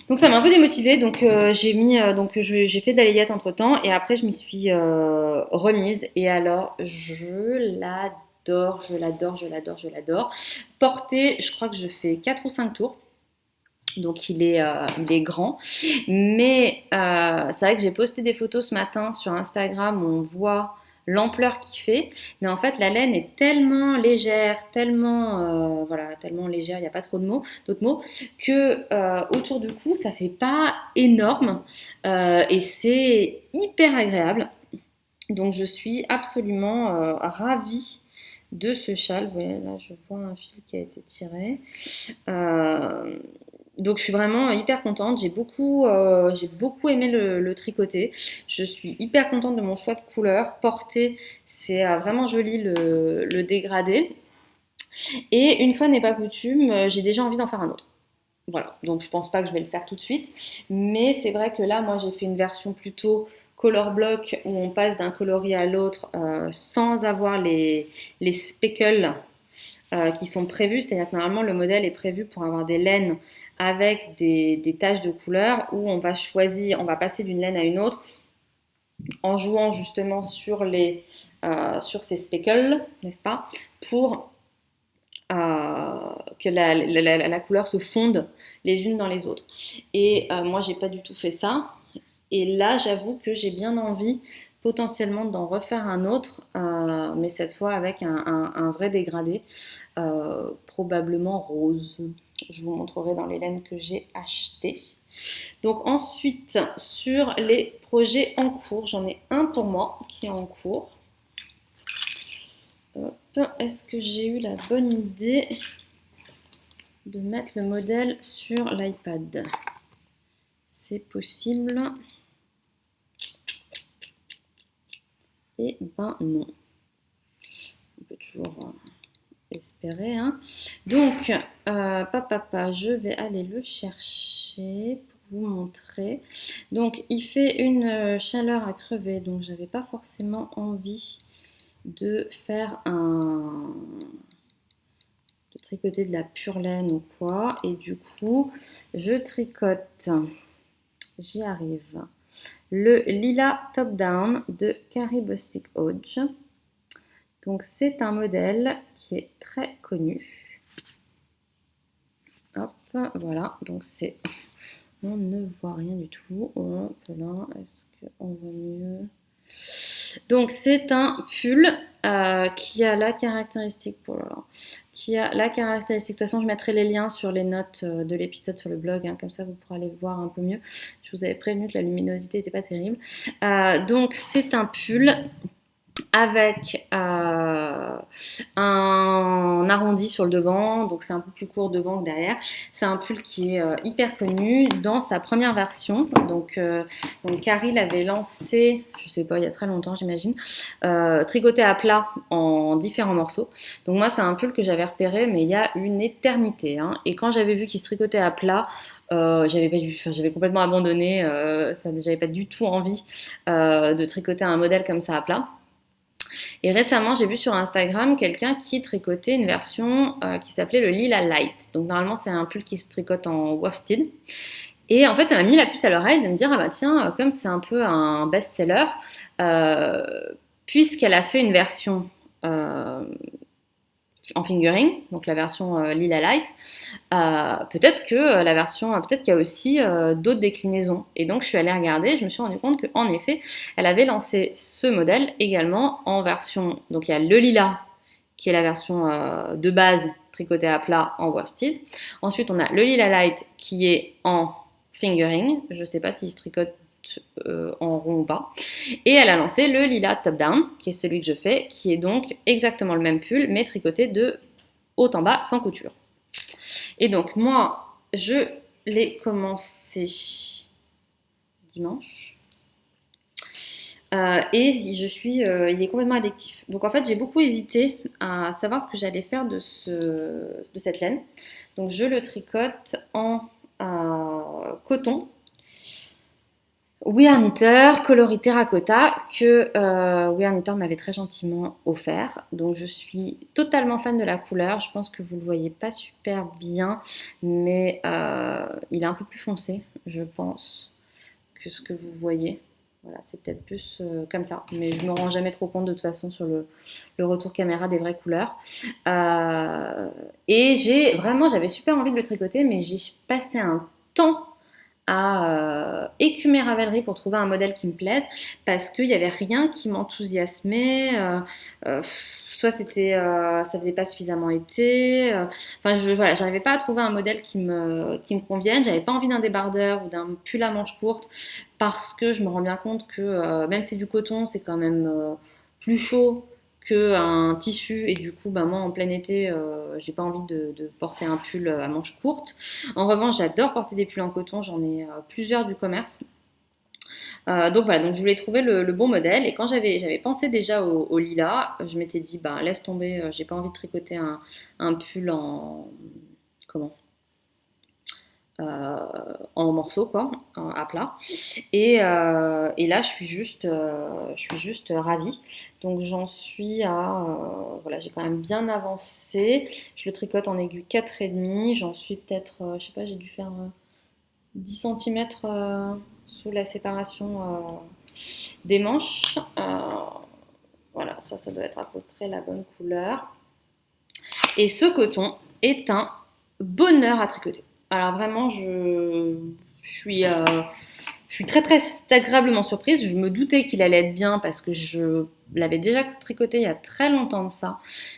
Donc ça m'a un peu démotivée, donc j'ai fait de la layette entre temps et après je m'y suis remise et alors je l'adore, je l'adore, je l'adore, je l'adore. Porter, je crois que je fais 4 ou 5 tours. Donc il est grand, mais c'est vrai que j'ai posté des photos ce matin sur Instagram où on voit l'ampleur qu'il fait, mais en fait la laine est tellement légère, tellement voilà, tellement légère, il n'y a pas trop d'autres mots, que autour du cou ça fait pas énorme et c'est hyper agréable. Donc je suis absolument ravie de ce châle. Vous voyez, là je vois un fil qui a été tiré. Euh, donc je suis vraiment hyper contente. J'ai beaucoup aimé le tricoter. Je suis hyper contente de mon choix de couleur. Porté, c'est vraiment joli le dégradé. Et une fois n'est pas coutume, j'ai déjà envie d'en faire un autre. Voilà, donc je pense pas que je vais le faire tout de suite. Mais c'est vrai que là, moi j'ai fait une version plutôt color block où on passe d'un coloris à l'autre sans avoir les speckles qui sont prévus, c'est-à-dire que normalement le modèle est prévu pour avoir des laines avec des taches de couleur où on va passer d'une laine à une autre en jouant justement sur ces speckles, n'est-ce pas, pour que la couleur se fonde les unes dans les autres. Et moi j'ai pas du tout fait ça. Et là j'avoue que j'ai bien envie potentiellement d'en refaire un autre, mais cette fois avec un vrai dégradé, probablement rose. Je vous montrerai dans les laines que j'ai achetées. Donc ensuite, sur les projets en cours, j'en ai un pour moi qui est en cours. Est-ce que j'ai eu la bonne idée de mettre le modèle sur l'iPad? C'est possible. Eh ben non. On peut toujours espérer. Hein. Donc, je vais aller le chercher pour vous montrer. Donc, il fait une chaleur à crever, donc j'avais pas forcément envie de faire de tricoter de la pure laine ou quoi. Et du coup, je tricote, j'y arrive, le Lila Top Down de Carrie Bostic Hodge. Donc c'est un modèle qui est très connu. Hop, voilà, donc c'est... On ne voit rien du tout. Hop là, est-ce qu'on voit mieux? Donc c'est un pull qui a la caractéristique, qui a la caractéristique. De toute façon, je mettrai les liens sur les notes de l'épisode sur le blog, hein, comme ça vous pourrez aller voir un peu mieux. Je vous avais prévenu que la luminosité n'était pas terrible. Donc c'est un pull avec un arrondi sur le devant, donc c'est un peu plus court devant que derrière. C'est un pull qui est hyper connu dans sa première version. Donc Carrie l'avait lancé, je sais pas, il y a très longtemps j'imagine, tricoté à plat en différents morceaux. Donc moi c'est un pull que j'avais repéré mais il y a une éternité. Hein. Et quand j'avais vu qu'il se tricotait à plat, j'avais complètement abandonné, j'avais pas du tout envie de tricoter un modèle comme ça à plat. Et récemment, j'ai vu sur Instagram quelqu'un qui tricotait une version qui s'appelait le Lila Light. Donc normalement, c'est un pull qui se tricote en worsted. Et en fait, ça m'a mis la puce à l'oreille de me dire, ah bah tiens, comme c'est un peu un best-seller, puisqu'elle a fait une version euh, en fingering, donc la version Lila Light, peut-être que la version, peut-être qu'il y a aussi d'autres déclinaisons. Et donc je suis allée regarder, je me suis rendu compte qu'en effet, elle avait lancé ce modèle également en version, donc il y a le Lila qui est la version de base tricotée à plat en worsted. Ensuite on a le Lila Light qui est en fingering, je ne sais pas s'il se tricote en rond ou pas. Et elle a lancé le Lila Top Down, qui est celui que je fais, qui est donc exactement le même pull, mais tricoté de haut en bas, sans couture. Et donc, moi, je l'ai commencé dimanche. Et il est complètement addictif. Donc en fait, j'ai beaucoup hésité à savoir ce que j'allais faire de cette laine. Donc je le tricote en coton. Wear Knitter, coloris terracotta, que Wear Knitter m'avait très gentiment offert. Donc je suis totalement fan de la couleur. Je pense que vous ne le voyez pas super bien, mais il est un peu plus foncé, je pense, que ce que vous voyez. Voilà, c'est peut-être plus comme ça. Mais je ne me rends jamais trop compte de toute façon sur le retour caméra des vraies couleurs. Et j'avais super envie de le tricoter, mais j'ai passé un temps à écumer Ravelry pour trouver un modèle qui me plaise parce qu'il n'y avait rien qui m'enthousiasmait. Soit ça faisait pas suffisamment été. Voilà, j'arrivais pas à trouver un modèle qui me convienne. J'avais pas envie d'un débardeur ou d'un pull à manches courtes parce que je me rends bien compte que même si c'est du coton, c'est quand même plus chaud qu'un tissu et du coup moi en plein été j'ai pas envie de porter un pull à manches courtes. En revanche, j'adore porter des pulls en coton, j'en ai plusieurs du commerce. Donc voilà, donc je voulais trouver le bon modèle et quand j'avais pensé déjà au lilas, je m'étais dit laisse tomber, j'ai pas envie de tricoter un pull comment euh, en morceaux quoi, à plat. Et là, je suis juste ravie. Donc j'en suis à, voilà, j'ai quand même bien avancé. Je le tricote en aiguille 4,5. J'en suis peut-être, je sais pas, j'ai dû faire 10 centimètres sous la séparation des manches. Voilà, ça doit être à peu près la bonne couleur. Et ce coton est un bonheur à tricoter. Alors vraiment, je suis très très agréablement surprise. Je me doutais qu'il allait être bien parce que je l'avais déjà tricoté il y a très longtemps de ça.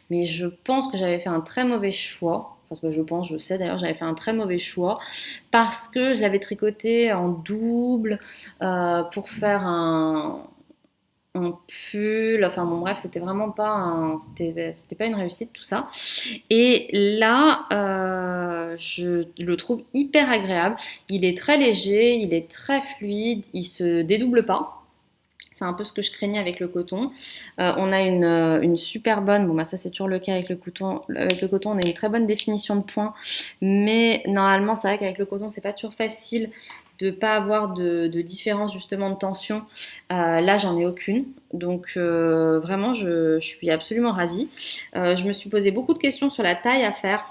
Mais je pense que j'avais fait un très mauvais choix. Enfin, je sais d'ailleurs, j'avais fait un très mauvais choix parce que je l'avais tricoté en double pour faire un pull. Enfin bon, bref, c'était pas une réussite tout ça. Et là, je le trouve hyper agréable. Il est très léger, il est très fluide, il se dédouble pas. C'est un peu ce que je craignais avec le coton. On a une super bonne, ça c'est toujours le cas avec le coton. Avec le coton, on a une très bonne définition de points, mais normalement, c'est vrai qu'avec le coton, c'est pas toujours facile de pas avoir de différence justement de tension. Là, j'en ai aucune. Donc vraiment, je suis absolument ravie. Je me suis posé beaucoup de questions sur la taille à faire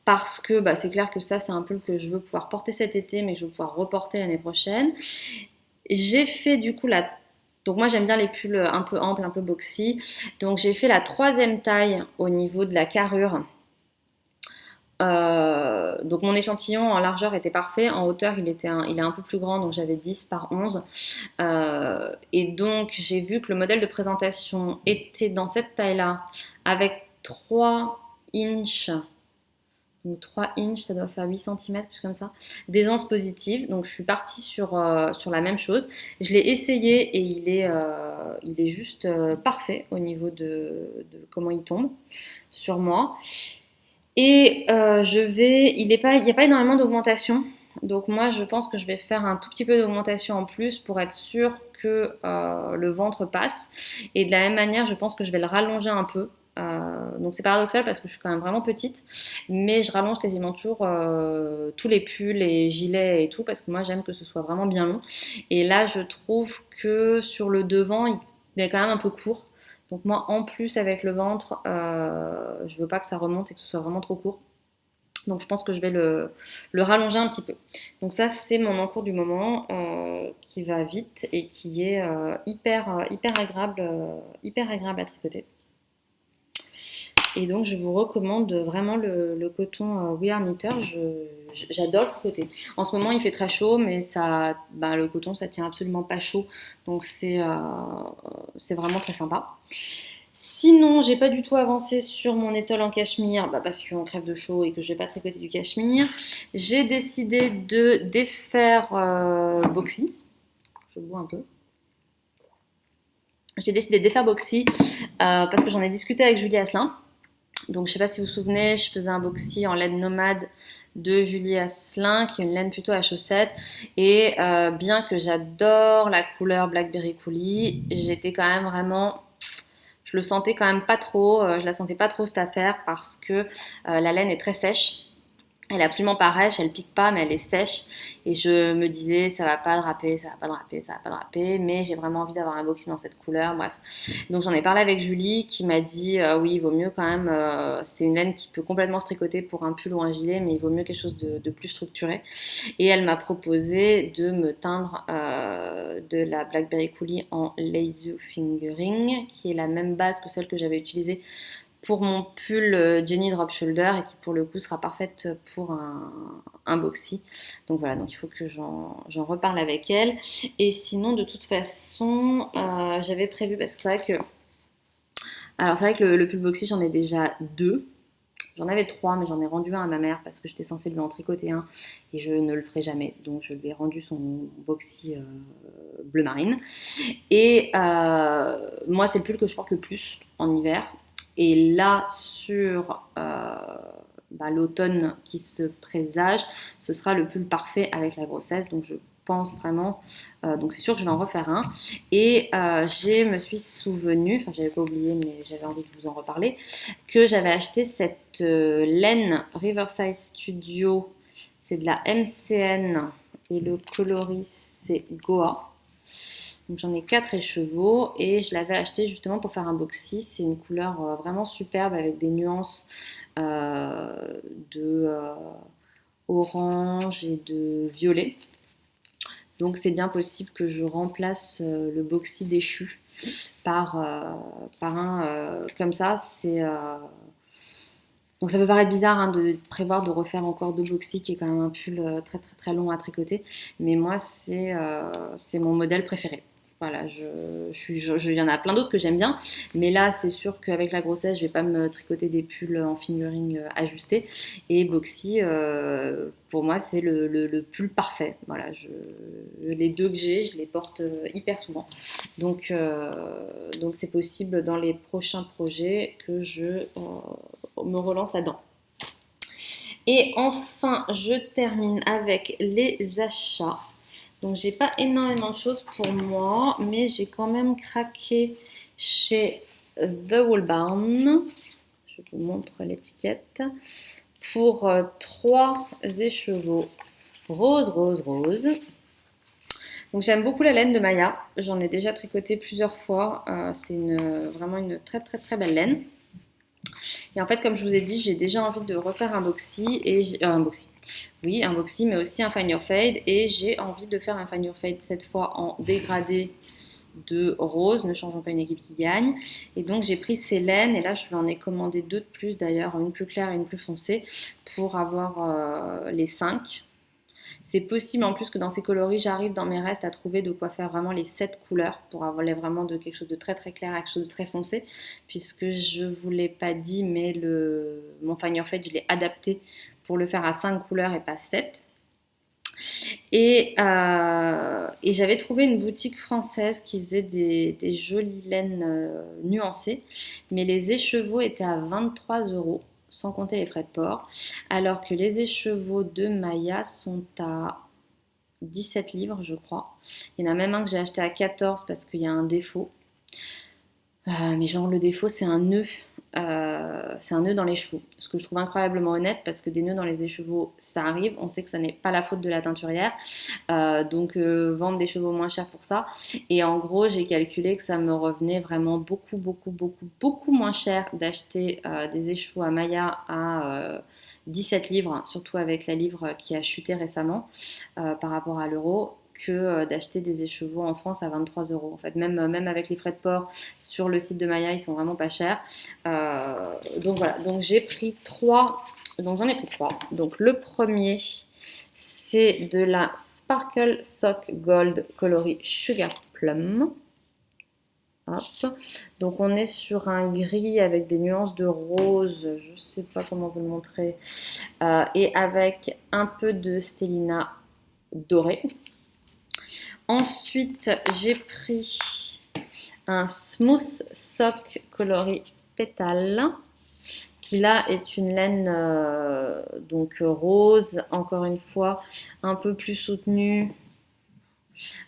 parce que c'est clair que ça, c'est un pull que je veux pouvoir porter cet été, mais que je veux pouvoir reporter l'année prochaine. J'ai fait du coup donc moi j'aime bien les pulls un peu amples, un peu boxy. Donc j'ai fait la 3e taille au niveau de la carrure. Donc mon échantillon en largeur était parfait, en hauteur il est un peu plus grand, donc j'avais 10 par 11. Et donc j'ai vu que le modèle de présentation était dans cette taille-là, avec 3 inches. Donc 3 inches, ça doit faire 8 cm, plus comme ça, d'aisance positive. Donc je suis partie sur la même chose. Je l'ai essayé et il est juste parfait au niveau de comment il tombe sur moi. Et il n'y a pas énormément d'augmentation. Donc moi, je pense que je vais faire un tout petit peu d'augmentation en plus pour être sûre que le ventre passe. Et de la même manière, je pense que je vais le rallonger un peu. Donc c'est paradoxal parce que je suis quand même vraiment petite, mais je rallonge quasiment toujours tous les pulls et gilets et tout parce que moi j'aime que ce soit vraiment bien long. Et là, je trouve que sur le devant, il est quand même un peu court. Donc moi, en plus avec le ventre, je veux pas que ça remonte et que ce soit vraiment trop court. Donc je pense que je vais le rallonger un petit peu. Donc ça c'est mon encours du moment qui va vite et qui est hyper agréable à tricoter. Et donc je vous recommande vraiment le coton We Are Knitter. J'adore le tricoter. En ce moment il fait très chaud, mais le coton ça tient absolument pas chaud. Donc c'est vraiment très sympa. Sinon, j'ai pas du tout avancé sur mon étole en cachemire, parce qu'on crève de chaud et que je vais pas tricoter du cachemire. J'ai décidé de défaire Boxy. Je bois un peu. J'ai décidé de défaire Boxy parce que j'en ai discuté avec Julie Asselin. Donc je sais pas si vous vous souvenez, je faisais un Boxy en laine nomade de Julie Asselin, qui est une laine plutôt à chaussettes. Et bien que j'adore la couleur Blackberry Coulis, j'étais quand même vraiment... Je le sentais quand même pas trop, je la sentais pas trop cette affaire parce que la laine est très sèche. Elle est absolument pas rêche, elle pique pas, mais elle est sèche. Et je me disais, ça va pas draper, ça va pas draper, ça va pas draper. Mais j'ai vraiment envie d'avoir un Boxy dans cette couleur, bref. Donc j'en ai parlé avec Julie qui m'a dit, oui, il vaut mieux quand même, c'est une laine qui peut complètement se tricoter pour un pull ou un gilet, mais il vaut mieux quelque chose de plus structuré. Et elle m'a proposé de me teindre de la Blackberry Coulis en lazy fingering, qui est la même base que celle que j'avais utilisée pour mon pull Jenny Drop Shoulder et qui pour le coup sera parfaite pour un Boxy. Donc voilà, donc il faut que j'en reparle avec elle. Et sinon, de toute façon, j'avais prévu, parce que c'est vrai que le pull Boxy, j'en ai déjà 2. J'en avais 3, mais j'en ai rendu un à ma mère parce que j'étais censée lui en tricoter un et je ne le ferai jamais. Donc je lui ai rendu son Boxy bleu marine. Et moi, c'est le pull que je porte le plus en hiver. Et là, sur l'automne qui se présage, ce sera le pull parfait avec la grossesse. Donc je pense vraiment, donc c'est sûr que je vais en refaire un. Et je me suis souvenue, enfin j'avais pas oublié, mais j'avais envie de vous en reparler, que j'avais acheté cette laine Riverside Studio. C'est de la MCN et le coloris c'est Goa. Donc j'en ai 4 écheveaux et je l'avais acheté justement pour faire un Boxy. C'est une couleur vraiment superbe avec des nuances de orange et de violet. Donc c'est bien possible que je remplace le Boxy déchu par un comme ça. Donc ça peut paraître bizarre de prévoir de refaire encore 2 Boxy, qui est quand même un pull très très très long à tricoter. Mais moi c'est mon modèle préféré. Voilà, il y en a plein d'autres que j'aime bien, mais là c'est sûr qu'avec la grossesse, je vais pas me tricoter des pulls en fingering ajustés. Et Boxy, pour moi, c'est le pull parfait. Voilà, les 2 que j'ai, je les porte hyper souvent. Donc c'est possible dans les prochains projets que je me relance là-dedans. Et enfin, je termine avec les achats. Donc j'ai pas énormément de choses pour moi, mais j'ai quand même craqué chez The Wool Barn. Je vous montre l'étiquette. Pour 3 écheveaux rose, rose, rose. Donc j'aime beaucoup la laine de Maya. J'en ai déjà tricoté plusieurs fois. C'est vraiment une très très très belle laine. Et en fait, comme je vous ai dit, j'ai déjà envie de refaire un Boxy un Boxy. Oui, un Boxy, mais aussi un Find Your Fade. Et j'ai envie de faire un Find Your Fade cette fois en dégradé de rose. Ne changeons pas une équipe qui gagne. Et donc j'ai pris ces laines et là je lui en ai commandé 2 de plus d'ailleurs, une plus claire et une plus foncée pour avoir les 5. C'est possible en plus que dans ces coloris, j'arrive dans mes restes à trouver de quoi faire vraiment les 7 couleurs pour avoir vraiment de quelque chose de très très clair à quelque chose de très foncé, puisque je ne vous l'ai pas dit, mais mon Find Your Fade, je l'ai adapté pour le faire à 5 couleurs et pas 7. Et j'avais trouvé une boutique française qui faisait des jolies laines nuancées, mais les écheveaux étaient à 23 € sans compter les frais de port, alors que les écheveaux de Maya sont à 17 livres, je crois. Il y en a même un que j'ai acheté à 14 parce qu'il y a un défaut. Mais genre le défaut, c'est un nœud c'est un nœud dans les chevaux. Ce que je trouve incroyablement honnête parce que des nœuds dans les écheveaux, ça arrive. On sait que ça n'est pas la faute de la teinturière. Donc vendre des chevaux moins cher pour ça. Et en gros, j'ai calculé que ça me revenait vraiment beaucoup moins cher d'acheter des écheveaux à Maya à 17 livres, surtout avec la livre qui a chuté récemment par rapport à l'euro, que d'acheter des écheveaux en France à 23 euros. En fait, même avec les frais de port sur le site de Maya, ils sont vraiment pas chers. Donc voilà, donc j'ai pris trois. Donc j'en ai pris trois. Donc le premier, c'est de la Sparkle Sock Gold coloris Sugar Plum. Hop. Donc on est sur un gris avec des nuances de rose, je ne sais pas comment vous le montrer, et avec un peu de stellina doré. Ensuite, j'ai pris un Smooth Sock coloris Pétale, qui là est une laine donc rose, encore une fois, un peu plus soutenue,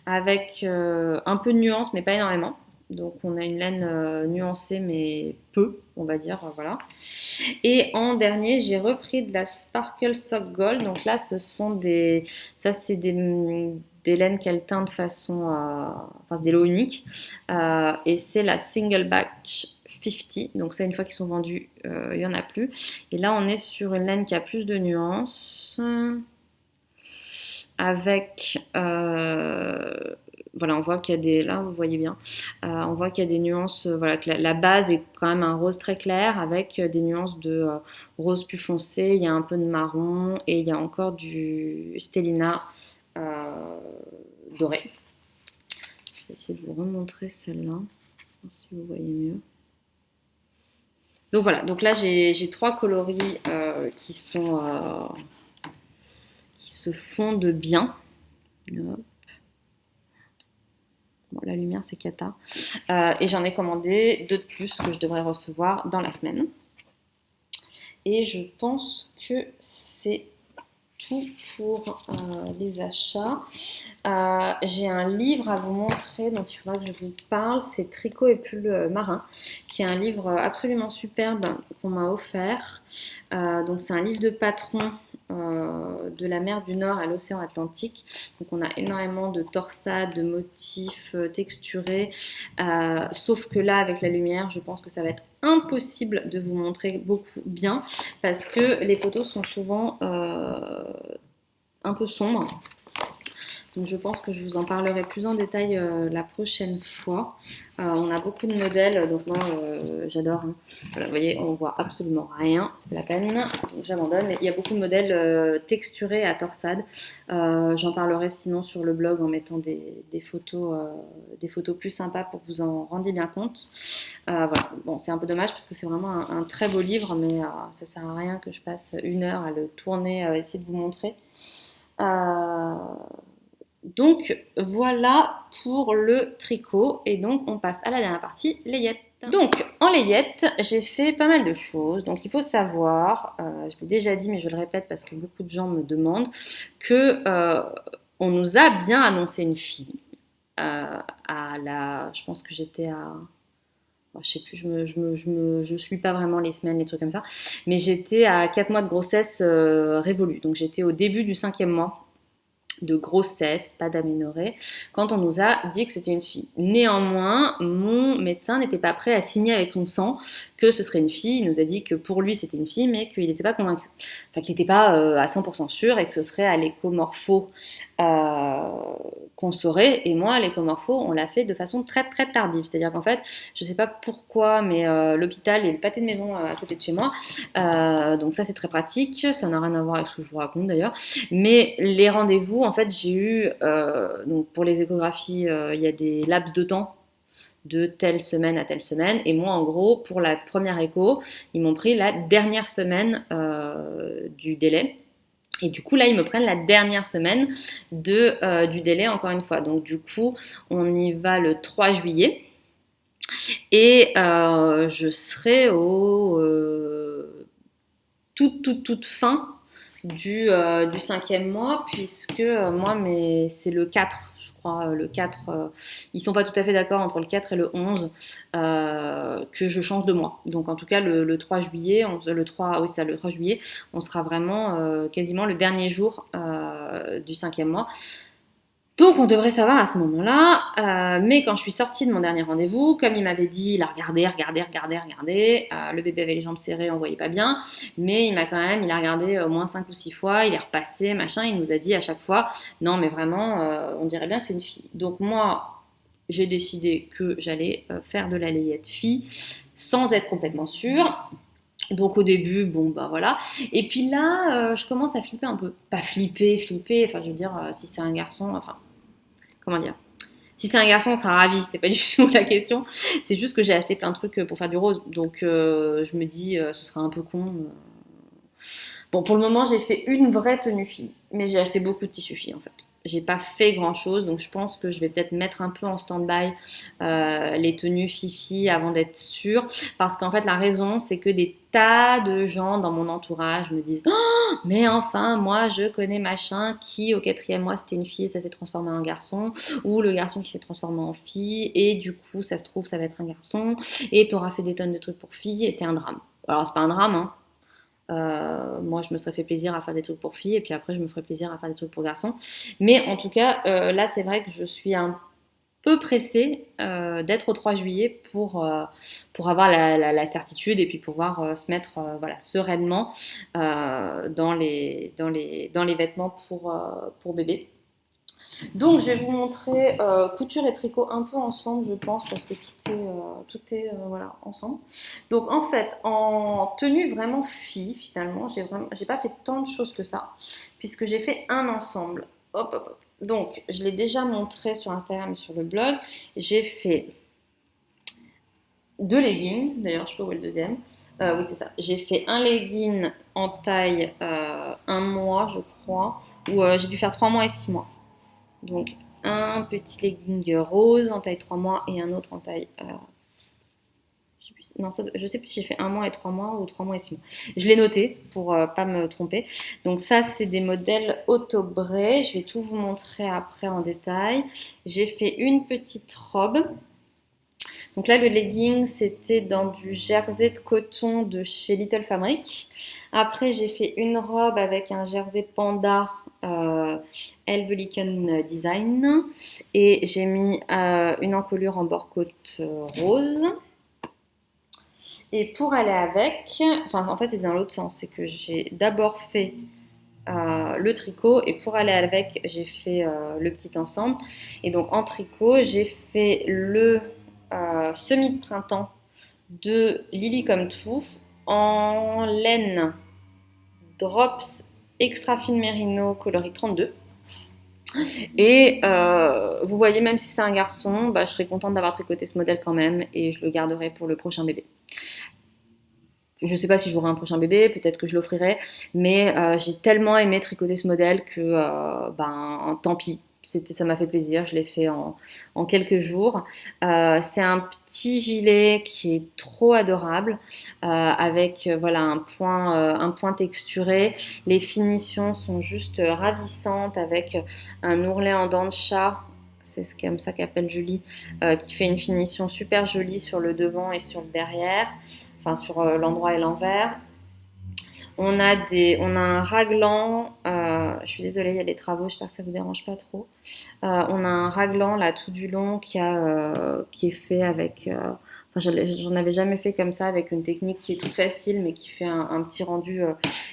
avec un peu de nuance, mais pas énormément. Donc on a une laine nuancée, mais peu, on va dire, voilà. Et en dernier, j'ai repris de la Sparkle Sock Gold. Donc là, ça c'est des laines qu'elle teint de façon, enfin des lots uniques. Et c'est la Single Batch 50. Donc ça, une fois qu'ils sont vendus, il n'y en a plus. Et là, on est sur une laine qui a plus de nuances. Avec, voilà, on voit qu'il y a des, là vous voyez bien, on voit qu'il y a des nuances, voilà, que la base est quand même un rose très clair avec des nuances de rose plus foncé, il y a un peu de marron et il y a encore du stellina doré. Je vais essayer de vous remontrer celle-là, si vous voyez mieux. Donc voilà, donc là j'ai trois coloris qui se fondent bien. Hop. Bon, la lumière, c'est cata. Et j'en ai commandé deux de plus que je devrais recevoir dans la semaine. Et je pense que c'est tout pour les achats. J'ai un livre à vous montrer dont il faudra que je vous parle. C'est Tricot et pull marin, qui est un livre absolument superbe qu'on m'a offert. Donc c'est un livre de patron de la mer du Nord à l'océan Atlantique. Donc on a énormément de torsades, de motifs texturés, sauf que là avec la lumière, je pense que ça va être impossible de vous montrer beaucoup bien parce que les photos sont souvent un peu sombres. Donc je pense que je vous en parlerai plus en détail la prochaine fois. On a beaucoup de modèles, donc moi j'adore. Hein. Voilà, vous voyez, on voit absolument rien, c'est la peine, donc j'abandonne. Mais il y a beaucoup de modèles texturés à torsade. J'en parlerai sinon sur le blog en mettant des photos plus sympas pour que vous en rendiez bien compte. Voilà, bon, c'est un peu dommage parce que c'est vraiment un très beau livre, mais ça sert à rien que je passe 1 heure à le tourner, essayer de vous montrer. Donc voilà pour le tricot et donc on passe à la dernière partie, layette. Donc en layette, j'ai fait pas mal de choses. Donc il faut savoir, je l'ai déjà dit mais je le répète parce que beaucoup de gens me demandent, que on nous a bien annoncé une fille. Je pense que j'étais à... Je sais plus, je suis pas vraiment les semaines, les trucs comme ça. Mais j'étais à 4 mois de grossesse révolue. Donc j'étais au début du 5e mois de grossesse, pas d'aménorrhée, quand on nous a dit que c'était une fille. Néanmoins, mon médecin n'était pas prêt à signer avec son sang que ce serait une fille. Il nous a dit que pour lui c'était une fille, mais qu'il n'était pas convaincu. Enfin, qu'il n'était pas à 100% sûr et que ce serait à l'échomorpho qu'on saurait. Et moi, l'échomorpho, on l'a fait de façon très très tardive. C'est-à-dire qu'en fait, je sais pas pourquoi, mais l'hôpital et le pâté de maison à côté de chez moi. Donc ça, c'est très pratique. Ça n'a rien à voir avec ce que je vous raconte d'ailleurs. Mais les rendez-vous, en fait, j'ai eu, donc pour les échographies, il y a des laps de temps de telle semaine à telle semaine. Et moi, en gros, pour la première écho, ils m'ont pris la dernière semaine du délai. Et du coup, là, ils me prennent la dernière semaine du délai, encore une fois. Donc, du coup, on y va le 3 juillet. Et je serai au toute fin du 5e mois, puisque moi, c'est le 4, je crois, le 4, ils sont pas tout à fait d'accord entre le 4 et le 11, que je change de mois. Donc en tout cas, le 3 juillet, le 3, oui, ça, le 3 juillet, on sera vraiment quasiment le dernier jour du 5e mois. Donc on devrait savoir à ce moment-là, mais quand je suis sortie de mon dernier rendez-vous, comme il m'avait dit, il a regardé, le bébé avait les jambes serrées, on voyait pas bien, mais il a regardé au moins 5 ou 6 fois, il est repassé, machin, il nous a dit à chaque fois, non mais vraiment, on dirait bien que c'est une fille. Donc moi, j'ai décidé que j'allais faire de la layette fille, sans être complètement sûre. Donc au début, bon bah voilà. Et puis là, je commence à flipper un peu. Pas flipper, enfin je veux dire, si c'est un garçon, enfin comment dire, si c'est un garçon, on sera ravi, c'est pas du tout la question. C'est juste que j'ai acheté plein de trucs pour faire du rose. Donc je me dis, ce sera un peu con. Bon, pour le moment, j'ai fait une vraie tenue fille, mais j'ai acheté beaucoup de tissus filles en fait. J'ai pas fait grand chose, donc je pense que je vais peut-être mettre un peu en stand-by les tenues fifi avant d'être sûre. Parce qu'en fait, la raison, c'est que des tas de gens dans mon entourage me disent oh, mais enfin, moi je connais machin qui au 4e mois c'était une fille et ça s'est transformé en garçon, ou le garçon qui s'est transformé en fille et du coup, ça se trouve, ça va être un garçon et t'auras fait des tonnes de trucs pour filles et c'est un drame. Alors, c'est pas un drame, hein. Moi, je me serais fait plaisir à faire des trucs pour filles et puis après, je me ferai plaisir à faire des trucs pour garçons. Mais en tout cas, là, c'est vrai que je suis un peu pressée d'être au 3 juillet pour avoir la certitude et puis pouvoir se mettre voilà, sereinement dans les vêtements pour bébé. Donc, je vais vous montrer couture et tricot un peu ensemble, je pense, parce que tout est voilà, ensemble. Donc, en fait, en tenue vraiment fille, finalement, j'ai pas fait tant de choses que ça, puisque j'ai fait un ensemble. Hop, hop, hop. Donc, je l'ai déjà montré sur Instagram et sur le blog. J'ai fait 2 leggings, d'ailleurs, je peux voir le deuxième. Oui, c'est ça. J'ai fait un legging en taille 1 mois, je crois, où j'ai dû faire 3 mois et 6 mois. Donc, un petit legging rose en taille 3 mois et un autre en taille. Je sais plus, non, je sais plus si j'ai fait 1 mois et 3 mois ou 3 mois et 6 mois. Je l'ai noté pour pas me tromper. Donc, ça, c'est des modèles auto-bray. Je vais tout vous montrer après en détail. J'ai fait une petite robe. Donc là, le legging, c'était dans du jersey de coton de chez Little Fabric. Après, j'ai fait une robe avec un jersey panda Helvelican Design. Et j'ai mis une encolure en bord-côte rose. Et pour aller avec, enfin en fait c'est dans l'autre sens, c'est que j'ai d'abord fait le tricot et pour aller avec j'ai fait le petit ensemble. Et donc en tricot j'ai fait le semi de printemps de Lily Comme Tout en laine Drops Extra Fine Merino coloris 32. Et vous voyez, même si c'est un garçon, bah, je serais contente d'avoir tricoté ce modèle quand même et je le garderai pour le prochain bébé. Je ne sais pas si j'aurai un prochain bébé, peut-être que je l'offrirai, mais j'ai tellement aimé tricoter ce modèle que ben, tant pis. Ça m'a fait plaisir, je l'ai fait en quelques jours. C'est un petit gilet qui est trop adorable, avec voilà, un point texturé. Les finitions sont juste ravissantes, avec un ourlet en dents de chat. C'est comme ça qu'appelle Julie, qui fait une finition super jolie sur le devant et sur le derrière, enfin sur l'endroit et l'envers. On a un raglan, je suis désolée, il y a des travaux, j'espère que ça ne vous dérange pas trop. On a un raglan là tout du long qui est fait avec. Enfin, j'en avais jamais fait comme ça avec une technique qui est toute facile mais qui fait un petit rendu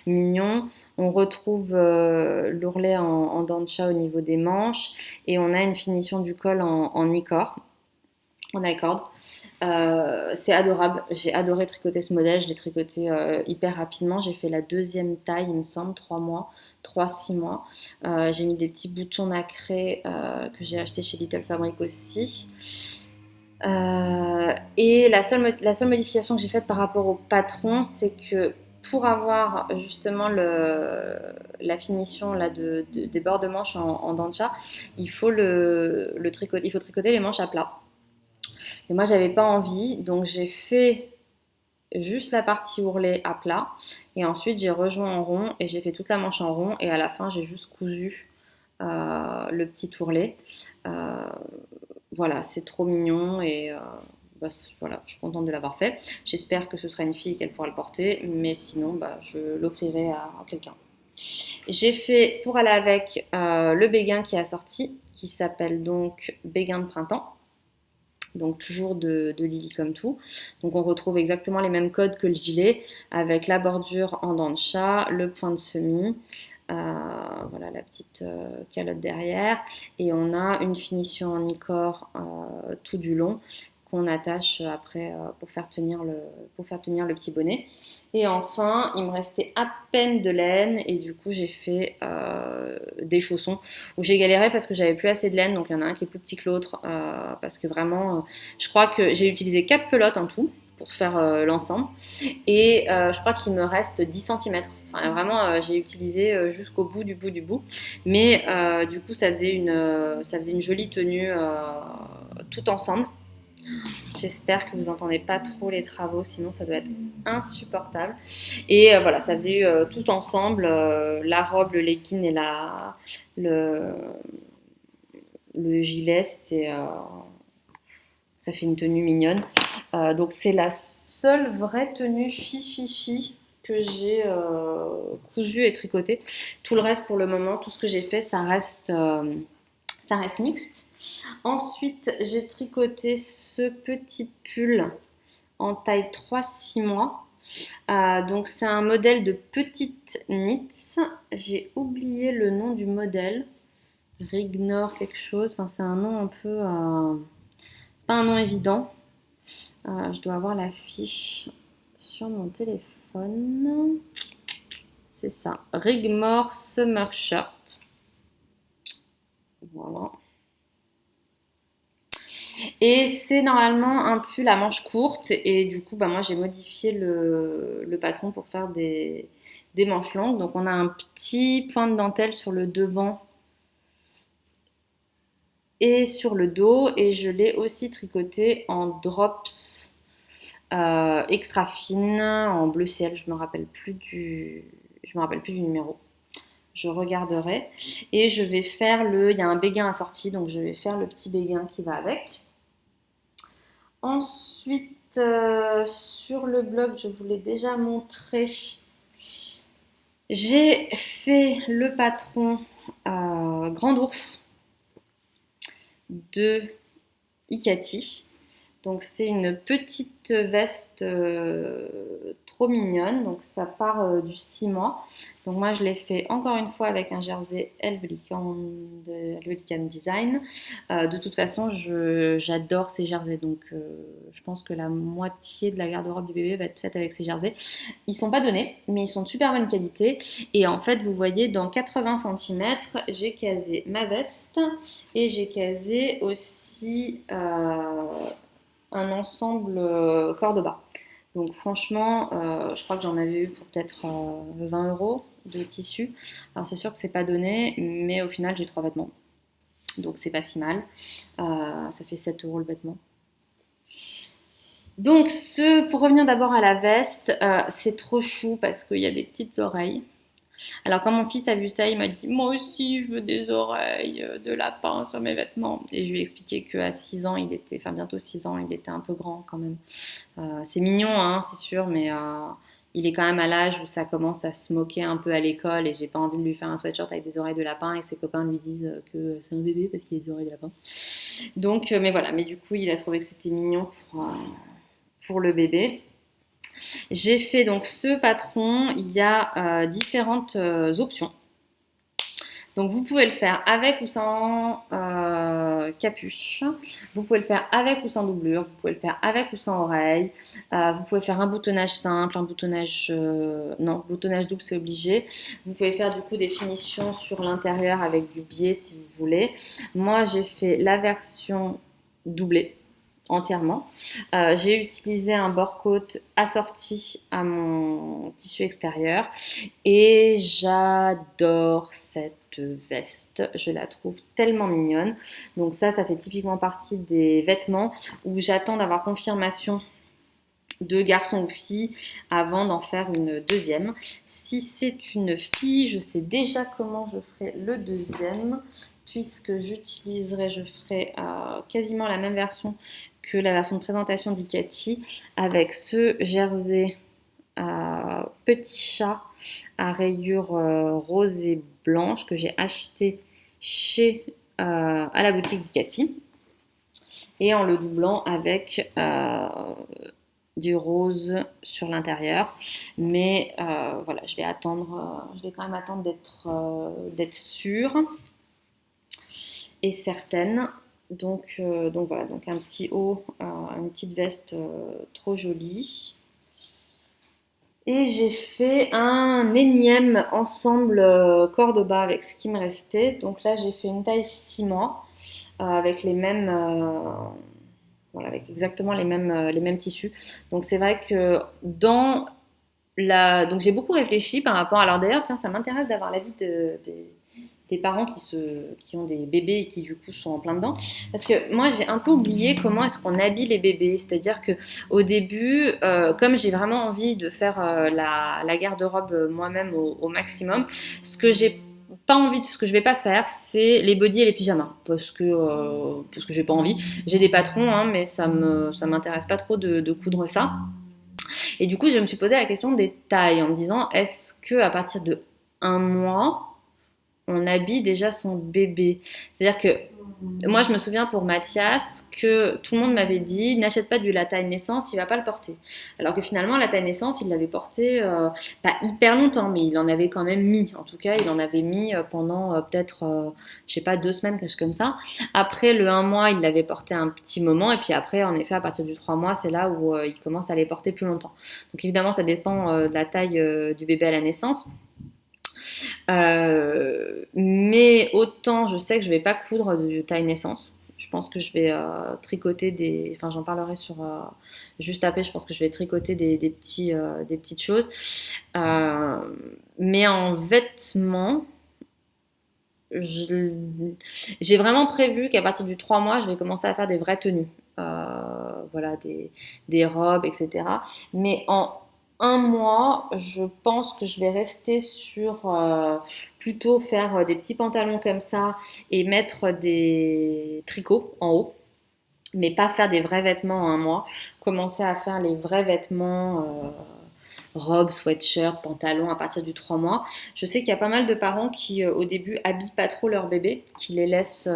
mignon. On retrouve l'ourlet en dents de chat au niveau des manches et on a une finition du col en nicor. On accorde. C'est adorable. J'ai adoré tricoter ce modèle. Je l'ai tricoté hyper rapidement. J'ai fait la deuxième taille, il me semble, 3 mois, 3-6 mois. J'ai mis des petits boutons nacrés que j'ai achetés chez Little Fabric aussi. Et la seule modification que j'ai faite par rapport au patron, c'est que pour avoir justement la finition là, des bords de manche en dents de chat, il faut tricoter les manches à plat. Et moi, j'avais pas envie, donc j'ai fait juste la partie ourlée à plat. Et ensuite, j'ai rejoint en rond et j'ai fait toute la manche en rond. Et à la fin, j'ai juste cousu le petit ourlet. Euh, voilà, c'est trop mignon et bah, voilà, je suis contente de l'avoir fait. J'espère que ce sera une fille et qu'elle pourra le porter, mais sinon, bah, je l'offrirai à quelqu'un. J'ai fait pour aller avec le béguin qui est assorti, qui s'appelle donc béguin de printemps. Donc toujours de Lily comme tout. Donc on retrouve exactement les mêmes codes que le gilet, avec la bordure en dents de chat, le point de semis, voilà la petite calotte derrière, et on a une finition en nicor tout du long qu'on attache après pour faire tenir le petit bonnet. Et enfin, il me restait à peine de laine et du coup j'ai fait des chaussons où j'ai galéré parce que j'avais plus assez de laine, donc il y en a un qui est plus petit que l'autre parce que vraiment, je crois que j'ai utilisé 4 pelotes en tout pour faire l'ensemble et je crois qu'il me reste 10 centimètres. Enfin, vraiment, j'ai utilisé jusqu'au bout du bout du bout. Mais du coup, ça faisait une jolie tenue tout ensemble. J'espère que vous entendez pas trop les travaux, sinon ça doit être insupportable. Et voilà, ça faisait tout ensemble, la robe, le legging et le, le gilet, ça fait une tenue mignonne. Donc c'est la seule vraie tenue fi que j'ai cousue et tricotée. Tout le reste pour le moment, tout ce que j'ai fait, ça reste mixte. Ensuite, j'ai tricoté ce petit pull en taille 3-6 mois. Donc c'est un modèle de petite knits. J'ai oublié le nom du modèle. Rignor quelque chose. Enfin, c'est un nom un peu... c'est pas un nom évident. Je dois avoir la fiche sur mon téléphone. C'est ça. Rigmore Summer Shirt. Voilà. Et c'est normalement un pull à manches courtes. Et du coup, bah, moi, j'ai modifié le patron pour faire des manches longues. Donc, on a un petit point de dentelle sur le devant et sur le dos. Et je l'ai aussi tricoté en drops extra fine, en bleu ciel. Je me rappelle plus du numéro. Je regarderai. Et je vais faire il y a un béguin assorti. Donc, je vais faire le petit béguin qui va avec. Ensuite, sur le blog, je vous l'ai déjà montré. J'ai fait le patron Grand Ours de Ikati. Donc c'est une petite veste trop mignonne. Donc ça part du 6 mois. Donc moi je l'ai fait encore une fois avec un jersey Helvetican Design. De toute façon j'adore ces jerseys. Donc je pense que la moitié de la garde-robe du bébé va être faite avec ces jerseys. Ils sont pas donnés, mais ils sont de super bonne qualité. Et en fait vous voyez dans 80 cm j'ai casé ma veste et j'ai casé aussi un ensemble corps de bas. Donc franchement, je crois que j'en avais eu pour peut-être 20 euros de tissu. Alors c'est sûr que c'est pas donné, mais au final j'ai 3 vêtements. Donc c'est pas si mal. Ça fait 7 euros le vêtement. Donc pour revenir d'abord à la veste, c'est trop chou parce qu'il y a des petites oreilles. Alors quand mon fils a vu ça, il m'a dit moi aussi je veux des oreilles de lapin sur mes vêtements. Et je lui ai expliqué qu'à 6 ans, enfin bientôt 6 ans, il était un peu grand quand même. C'est mignon, hein, c'est sûr, mais il est quand même à l'âge où ça commence à se moquer un peu à l'école et j'ai pas envie de lui faire un sweatshirt avec des oreilles de lapin et que ses copains lui disent que c'est un bébé parce qu'il a des oreilles de lapin. Donc, mais voilà, mais du coup, il a trouvé que c'était mignon pour le bébé. J'ai fait donc ce patron, il y a différentes options. Donc vous pouvez le faire avec ou sans capuche, vous pouvez le faire avec ou sans doublure, vous pouvez le faire avec ou sans oreille, vous pouvez faire un boutonnage simple, un boutonnage non, boutonnage double c'est obligé. Vous pouvez faire du coup des finitions sur l'intérieur avec du biais si vous voulez. Moi j'ai fait la version doublée entièrement. J'ai utilisé un bord côte assorti à mon tissu extérieur et j'adore cette veste. Je la trouve tellement mignonne. Donc ça fait typiquement partie des vêtements où j'attends d'avoir confirmation de garçon ou fille avant d'en faire une deuxième. Si c'est une fille, je sais déjà comment je ferai le deuxième, puisque je ferai quasiment la même version que la version de présentation d'Icati, avec ce jersey petit chat à rayures roses et blanches que j'ai acheté à la boutique d'Icati, et en le doublant avec du rose sur l'intérieur. Mais voilà, je vais quand même attendre d'être sûre et certaine. Donc voilà, donc un petit haut, une petite veste trop jolie. Et j'ai fait un énième ensemble Cordoba avec ce qui me restait. Donc là, j'ai fait une taille 6 mois avec les mêmes, voilà, avec exactement les mêmes tissus. Donc c'est vrai que donc j'ai beaucoup réfléchi par rapport. Alors d'ailleurs, tiens, ça m'intéresse d'avoir l'avis des parents qui ont des bébés et qui du coup sont en plein dedans. Parce que moi, j'ai un peu oublié comment est-ce qu'on habille les bébés. C'est-à-dire que au début, comme j'ai vraiment envie de faire la garde-robe moi-même au maximum, ce que j'ai pas envie, ce que je vais pas faire, c'est les bodys et les pyjamas, parce que j'ai pas envie. J'ai des patrons, hein, mais ça m'intéresse pas trop de coudre ça. Et du coup, je me suis posé la question des tailles en me disant, est-ce que à partir de 1 mois, on habille déjà son bébé? C'est-à-dire que moi, je me souviens pour Mathias que tout le monde m'avait dit, n'achète pas du la taille naissance, il va pas le porter. Alors que finalement, la taille naissance, il l'avait porté pas hyper longtemps, mais il en avait quand même mis. En tout cas, il en avait mis pendant peut-être, je sais pas, 2 semaines, quelque chose comme ça. Après le 1 mois, il l'avait porté un petit moment, et puis après, en effet, à partir du 3 mois, c'est là où il commence à les porter plus longtemps. Donc évidemment, ça dépend de la taille du bébé à la naissance. Mais autant je sais que je vais pas coudre de taille naissance. Je pense que je vais tricoter des. Enfin, j'en parlerai juste après. Je pense que je vais tricoter des petites choses. Euh, mais en vêtements, je- j'ai vraiment prévu qu'à partir du 3 mois, je vais commencer à faire des vraies tenues. Voilà, des robes, etc. Mais en 1 mois, je pense que je vais rester sur plutôt faire des petits pantalons comme ça et mettre des tricots en haut, mais pas faire des vrais vêtements en 1 mois. Commencer à faire les vrais vêtements. Robes, sweatshirts, pantalons à partir du 3 mois. Je sais qu'il y a pas mal de parents qui au début habillent pas trop leur bébé, qui laissent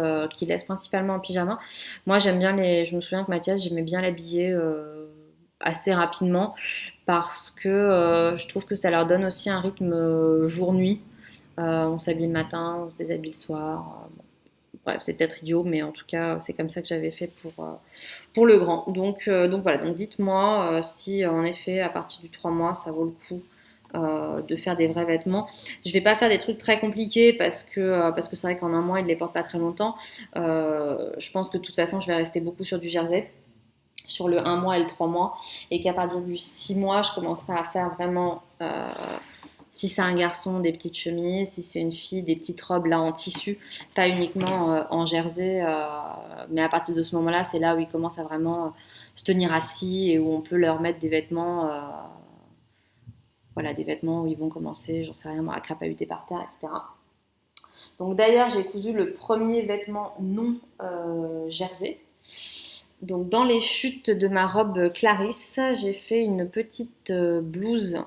principalement en pyjama. Moi j'aime bien je me souviens que Mathias, j'aimais bien l'habiller assez rapidement parce que je trouve que ça leur donne aussi un rythme jour-nuit. On s'habille le matin, on se déshabille le soir. Bon. Bref, c'est peut-être idiot, mais en tout cas, c'est comme ça que j'avais fait pour le grand. Donc voilà, donc dites-moi si en effet, à partir du 3 mois, ça vaut le coup de faire des vrais vêtements. Je vais pas faire des trucs très compliqués parce que c'est vrai qu'en 1 mois, ils les portent pas très longtemps. Je pense que de toute façon, je vais rester beaucoup sur du jersey, sur le 1 mois et le 3 mois, et qu'à partir du 6 mois, je commencerai à faire vraiment si c'est un garçon, des petites chemises, si c'est une fille, des petites robes là en tissu, pas uniquement en jersey, mais à partir de ce moment-là, c'est là où ils commencent à vraiment se tenir assis et où on peut leur mettre des vêtements, voilà, des vêtements où ils vont commencer, j'en sais rien moi, à crapahuter par terre, etc. Donc d'ailleurs, j'ai cousu le premier vêtement non jersey. Donc dans les chutes de ma robe Clarisse, j'ai fait une petite blouse,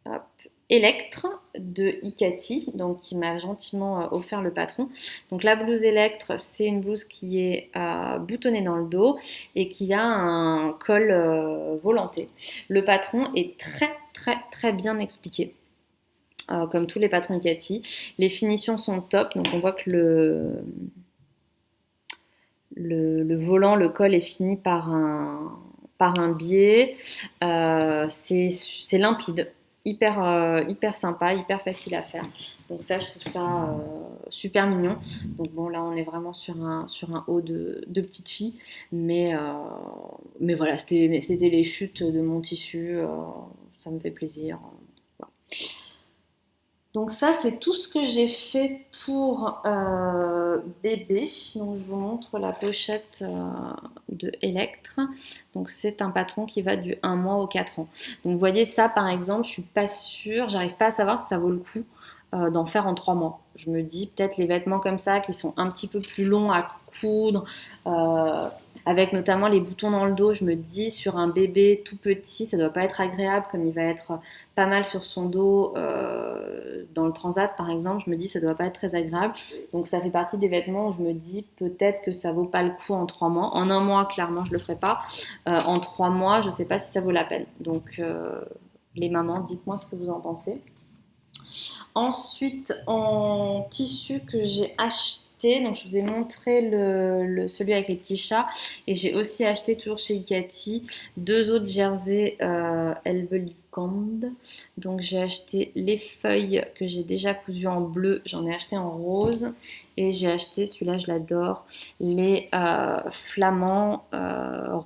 hop, Electre de Icati, donc qui m'a gentiment offert le patron. Donc la blouse Electre, c'est une blouse qui est boutonnée dans le dos et qui a un col volanté. Le patron est très très très bien expliqué. Comme tous les patrons Icati. Les finitions sont top, donc on voit que le volant, le col est fini par un biais. C'est limpide, hyper sympa, hyper facile à faire. Donc ça, je trouve ça super mignon. Donc bon, là, on est vraiment sur un haut de petite fille. Mais voilà, c'était les chutes de mon tissu. Ça me fait plaisir. Voilà. Donc ça, c'est tout ce que j'ai fait pour bébé. Donc je vous montre la pochette de Electre. Donc c'est un patron qui va du 1 mois au 4 ans. Donc vous voyez ça par exemple, je suis pas sûre, j'arrive pas à savoir si ça vaut le coup d'en faire en 3 mois. Je me dis peut-être les vêtements comme ça qui sont un petit peu plus longs à coudre, euh, avec notamment les boutons dans le dos, je me dis sur un bébé tout petit, ça doit pas être agréable comme il va être pas mal sur son dos dans le transat par exemple, je me dis ça doit pas être très agréable. Donc ça fait partie des vêtements où je me dis peut-être que ça vaut pas le coup en 3 mois. En 1 mois, clairement, je le ferai pas. En 3 mois, je sais pas si ça vaut la peine. Donc les mamans, dites-moi ce que vous en pensez. Ensuite, en tissu que j'ai acheté, donc je vous ai montré celui avec les petits chats, et j'ai aussi acheté toujours chez Ikati 2 autres jerseys Elvelicand. Donc j'ai acheté les feuilles que j'ai déjà cousues en bleu, j'en ai acheté en rose, et j'ai acheté, celui-là je l'adore, les flamands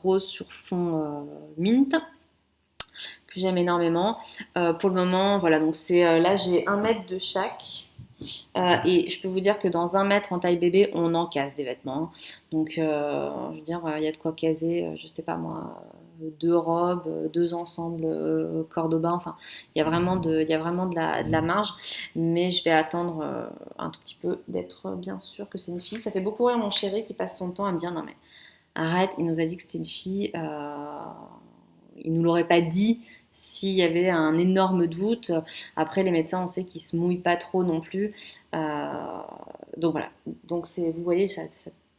rose sur fond mint que j'aime énormément. Pour le moment, voilà, donc c'est là j'ai 1 mètre de chaque. Et je peux vous dire que dans 1 mètre en taille bébé, on en casse des vêtements. Donc, je veux dire, il y a de quoi caser, je sais pas moi, 2 robes, 2 ensembles Cordoba. Enfin, il y a vraiment de la marge. Mais je vais attendre un tout petit peu d'être bien sûr que c'est une fille. Ça fait beaucoup rire mon chéri qui passe son temps à me dire non mais arrête, il nous a dit que c'était une fille. Il nous l'aurait pas dit s'il y avait un énorme doute. Après, les médecins, on sait qu'ils se mouillent pas trop non plus. Euh, donc voilà. Donc vous voyez, ça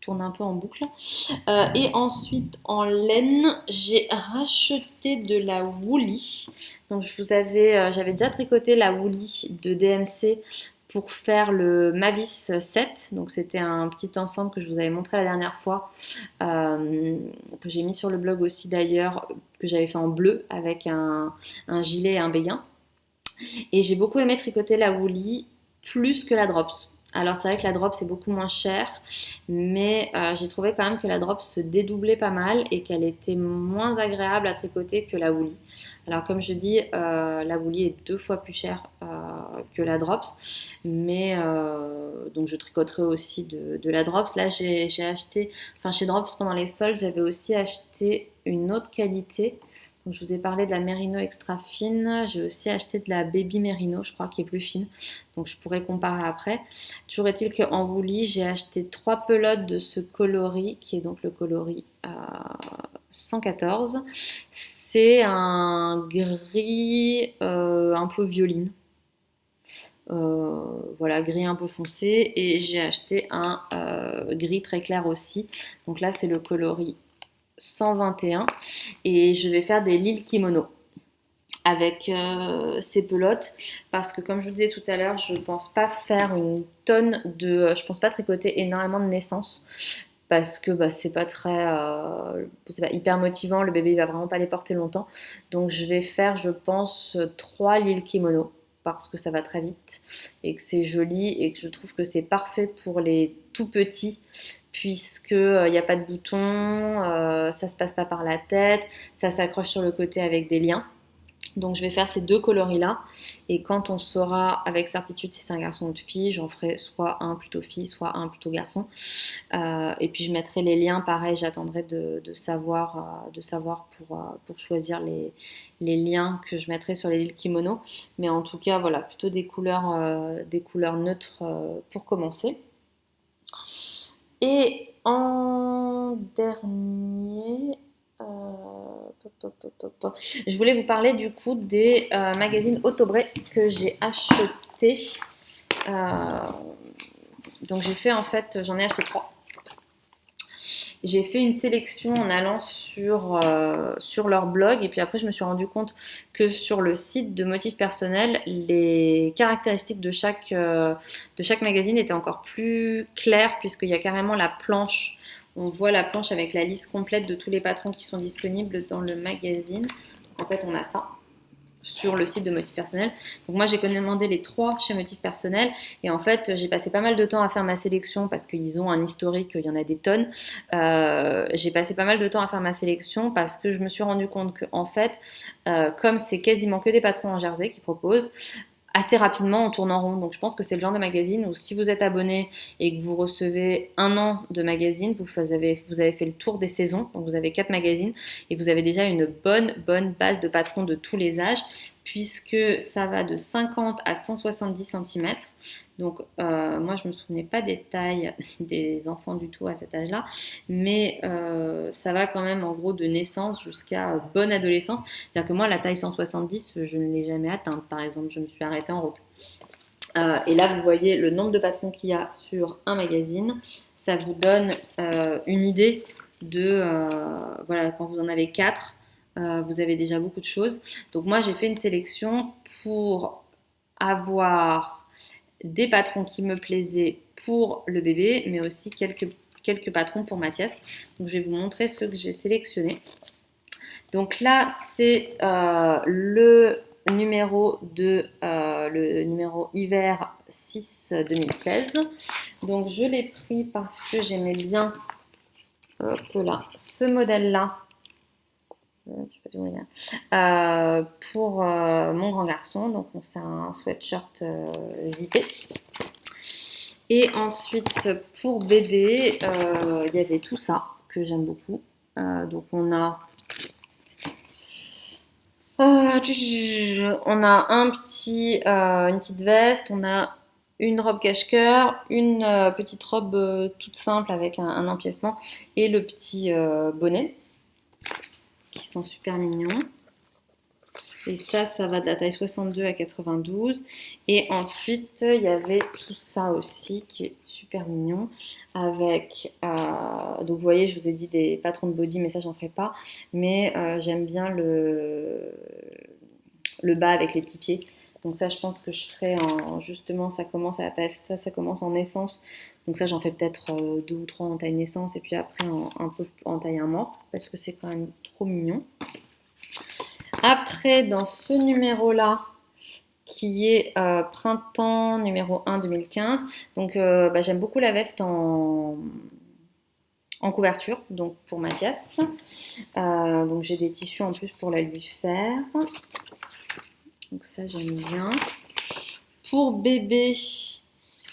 tourne un peu en boucle. Et ensuite, en laine, j'ai racheté de la Woolly. Donc j'avais déjà tricoté la Woolly de DMC pour faire le Mavis 7. Donc c'était un petit ensemble que je vous avais montré la dernière fois, que j'ai mis sur le blog aussi d'ailleurs, que j'avais fait en bleu avec un gilet et un béguin. Et j'ai beaucoup aimé tricoter la Woolly plus que la Drops. Alors c'est vrai que la Drops est beaucoup moins chère, mais j'ai trouvé quand même que la Drops se dédoublait pas mal et qu'elle était moins agréable à tricoter que la Woolly. Alors comme je dis, la Woolly est 2 fois plus chère que la Drops, mais donc je tricoterai aussi de la Drops. Là j'ai acheté, enfin chez Drops pendant les soldes, j'avais aussi acheté une autre qualité. Donc, je vous ai parlé de la Merino extra fine. J'ai aussi acheté de la Baby Merino, je crois, qui est plus fine. Donc, je pourrais comparer après. Toujours est-il qu'en Woolly, j'ai acheté 3 pelotes de ce coloris, qui est donc le coloris 114. C'est un gris un peu violine. Voilà, gris un peu foncé. Et j'ai acheté un gris très clair aussi. Donc là, c'est le coloris 121 et je vais faire des lil kimono avec ces pelotes parce que comme je vous disais tout à l'heure, je pense pas faire une tonne de, je pense pas tricoter énormément de naissances parce que bah, c'est pas hyper motivant, le bébé il va vraiment pas les porter longtemps, donc je vais faire je pense 3 lil kimono parce que ça va très vite et que c'est joli et que je trouve que c'est parfait pour les tout petits puisque il n'y a pas de boutons, ça se passe pas par la tête, ça s'accroche sur le côté avec des liens. Donc je vais faire ces 2 coloris-là et quand on saura avec certitude si c'est un garçon ou une fille, j'en ferai soit un plutôt fille, soit un plutôt garçon. Et puis je mettrai les liens, pareil, j'attendrai de savoir pour choisir les liens que je mettrai sur les kimonos. Mais en tout cas, voilà, plutôt des couleurs neutres pour commencer. Et en dernier, je voulais vous parler du coup des magazines Autobré que j'ai achetés. Euh, donc j'ai fait en fait, j'en ai acheté 3. J'ai fait une sélection en allant sur leur blog et puis après je me suis rendu compte que sur le site de Motifs Personnels, les caractéristiques de chaque magazine étaient encore plus claires puisqu'il y a carrément la planche. On voit la planche avec la liste complète de tous les patrons qui sont disponibles dans le magazine. En fait, on a ça sur le site de Motifs Personnels. Donc moi j'ai commandé les 3 chez Motifs Personnels et en fait j'ai passé pas mal de temps à faire ma sélection parce qu'ils ont un historique, il y en a des tonnes. J'ai passé pas mal de temps à faire ma sélection parce que je me suis rendu compte que en fait comme c'est quasiment que des patrons en jersey qui proposent, assez rapidement on tourne en rond. Donc je pense que c'est le genre de magazine où si vous êtes abonné et que vous recevez 1 an de magazine, vous avez fait le tour des saisons, donc vous avez 4 magazines et vous avez déjà une bonne base de patrons de tous les âges, puisque ça va de 50 à 170 cm. Donc moi je me souvenais pas des tailles des enfants du tout à cet âge-là, mais ça va quand même en gros de naissance jusqu'à bonne adolescence. C'est-à-dire que moi la taille 170 je ne l'ai jamais atteinte, par exemple, je me suis arrêtée en route. Et là vous voyez le nombre de patrons qu'il y a sur un magazine, ça vous donne une idée de voilà, quand vous en avez 4, vous avez déjà beaucoup de choses. Donc moi j'ai fait une sélection pour avoir des patrons qui me plaisaient pour le bébé, mais aussi quelques patrons pour Mathias. Donc je vais vous montrer ceux que j'ai sélectionnés. Donc là, c'est le numéro le numéro hiver 6 2016. Donc je l'ai pris parce que j'aimais bien ce modèle-là. Pour mon grand garçon. Donc c'est un sweatshirt zippé. Et ensuite, pour bébé, il y avait tout ça que j'aime beaucoup. Donc on a une petite veste, on a une robe cache-cœur, une petite robe toute simple avec un empiècement et le petit bonnet qui sont super mignons. Et ça va de la taille 62 à 92. Et ensuite, il y avait tout ça aussi qui est super mignon. Avec, donc vous voyez, je vous ai dit des patrons de body, mais ça, j'en ferai pas. Mais j'aime bien le bas avec les petits pieds. Donc ça, je pense que je ferai justement, ça commence en naissance. Donc ça, j'en fais peut-être 2 ou 3 en taille naissance. Et puis après, un peu en taille 1 mois. Parce que c'est quand même trop mignon. Après, dans ce numéro-là, qui est printemps numéro 1 2015, donc j'aime beaucoup la veste en couverture, donc pour Mathias. Donc j'ai des tissus en plus pour la lui faire. Donc ça, j'aime bien. Pour bébé,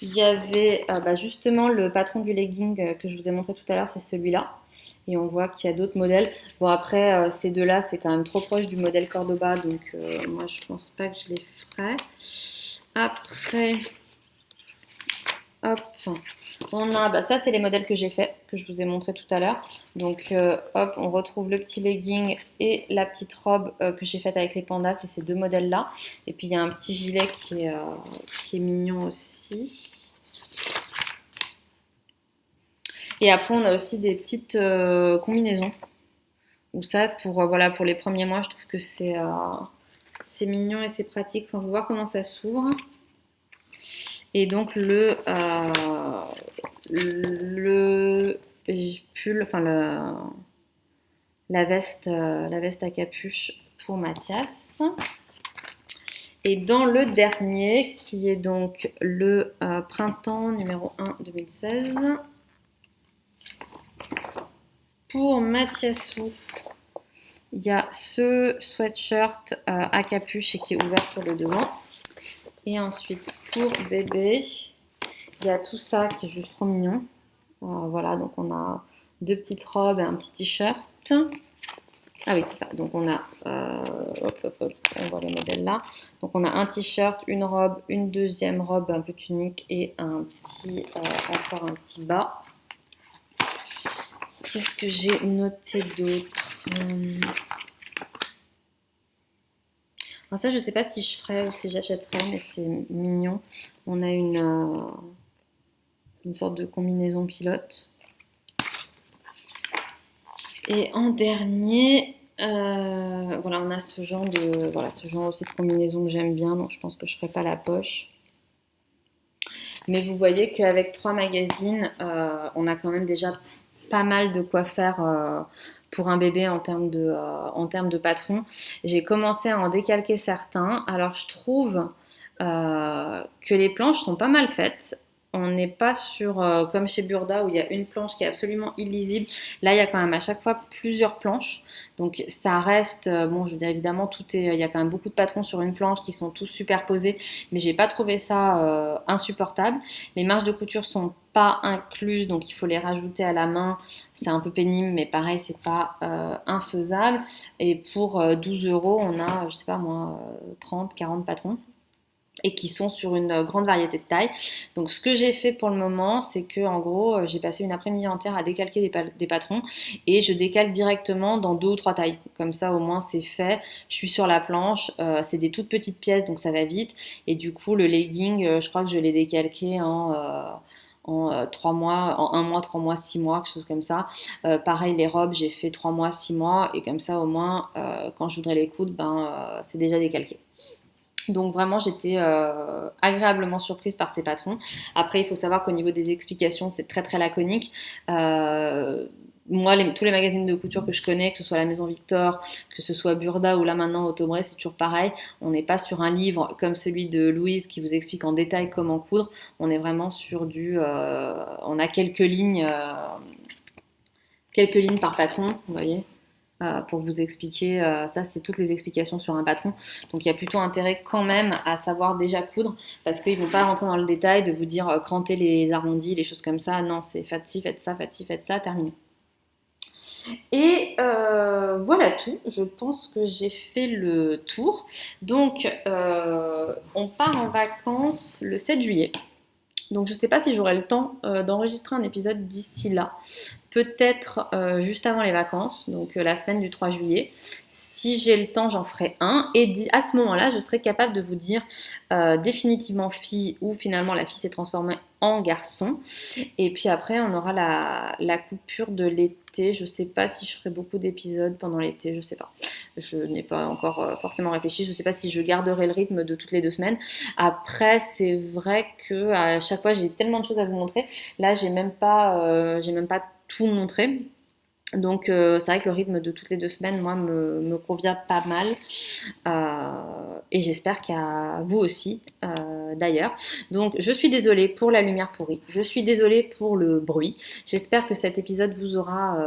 il y avait justement le patron du legging que je vous ai montré tout à l'heure, c'est celui-là. Et on voit qu'il y a d'autres modèles. Bon, après, ces deux-là, c'est quand même trop proche du modèle Cordoba, donc moi, je pense pas que je les ferai. Après, hop, on a, ça, c'est les modèles que j'ai fait, que je vous ai montré tout à l'heure. Donc, hop, on retrouve le petit legging et la petite robe que j'ai faite avec les pandas, c'est ces deux modèles-là. Et puis, il y a un petit gilet qui est mignon aussi. Et après, on a aussi des petites combinaisons. Ou ça, pour les premiers mois, je trouve que c'est mignon et c'est pratique. Enfin, on va voir comment ça s'ouvre. Et donc, le pull, enfin, la veste à capuche pour Mathias. Et dans le dernier, qui est donc le printemps numéro 1 2016, pour Mathiasou, il y a ce sweatshirt à capuche et qui est ouvert sur le devant. Et ensuite, pour bébé, il y a tout ça qui est juste trop mignon. Voilà, donc on a 2 petites robes et un petit t-shirt. Ah oui, c'est ça. Donc on a, on voit le modèle là. Donc on a un t-shirt, une robe, une deuxième robe un peu tunique et encore un petit bas. Qu'est-ce que j'ai noté d'autre? Alors ça, je ne sais pas si je ferais ou si j'achèterais, mais c'est mignon. On a une sorte de combinaison pilote. Et en dernier, voilà, on a ce genre aussi de combinaison que j'aime bien, donc je pense que je ne ferai pas la poche. Mais vous voyez qu'avec 3 magazines, on a quand même déjà pas mal de quoi faire pour un bébé en termes de patron. J'ai commencé à en décalquer certains. Alors je trouve que les planches sont pas mal faites. On n'est pas sur, comme chez Burda, où il y a une planche qui est absolument illisible. Là, il y a quand même à chaque fois plusieurs planches. Donc, ça reste, bon, je veux dire, évidemment, il y a quand même beaucoup de patrons sur une planche qui sont tous superposés, mais j'ai pas trouvé ça insupportable. Les marges de couture sont pas incluses, donc il faut les rajouter à la main. C'est un peu pénible, mais pareil, c'est pas infaisable. Et pour 12 euros, on a, je sais pas moi, 30, 40 patrons et qui sont sur une grande variété de tailles. Donc ce que j'ai fait pour le moment, c'est que en gros, j'ai passé une après-midi entière à décalquer des patrons et je décale directement dans 2 ou 3 tailles. Comme ça, au moins, c'est fait. Je suis sur la planche. C'est des toutes petites pièces, donc ça va vite. Et du coup, le legging, je crois que je l'ai décalqué en 3 mois, en 1 mois, 3 mois, 6 mois, quelque chose comme ça. Pareil, les robes, j'ai fait 3 mois, 6 mois. Et comme ça, au moins, quand je voudrais les coudre, c'est déjà décalqué. Donc vraiment, j'étais agréablement surprise par ces patrons. Après, il faut savoir qu'au niveau des explications, c'est très très laconique. Moi, tous les magazines de couture que je connais, que ce soit la Maison Victor, que ce soit Burda ou là maintenant Automré, c'est toujours pareil. On n'est pas sur un livre comme celui de Louise qui vous explique en détail comment coudre. On est vraiment sur on a quelques lignes par patron, vous voyez. Pour vous expliquer, ça c'est toutes les explications sur un patron. Donc il y a plutôt intérêt quand même à savoir déjà coudre parce qu'ils ne vont pas rentrer dans le détail de vous dire cranter les arrondis, les choses comme ça. Non, c'est faites ci, faites ça, terminé. Et voilà tout, je pense que j'ai fait le tour. Donc on part en vacances le 7 juillet. Donc je ne sais pas si j'aurai le temps d'enregistrer un épisode d'ici là. Peut-être juste avant les vacances, donc la semaine du 3 juillet. Si j'ai le temps, j'en ferai un. Et à ce moment-là, je serai capable de vous dire définitivement fille ou finalement la fille s'est transformée en garçon. Et puis après, on aura la coupure de l'été. Je ne sais pas si je ferai beaucoup d'épisodes pendant l'été, je ne sais pas. Je n'ai pas encore forcément réfléchi. Je ne sais pas si je garderai le rythme de toutes les 2 semaines. Après, c'est vrai que à chaque fois, j'ai tellement de choses à vous montrer. Là, j'ai même pas tout montré. Donc c'est vrai que le rythme de toutes les 2 semaines, moi, me convient pas mal. Et j'espère qu'à vous aussi, d'ailleurs. Donc je suis désolée pour la lumière pourrie. Je suis désolée pour le bruit. J'espère que cet épisode vous aura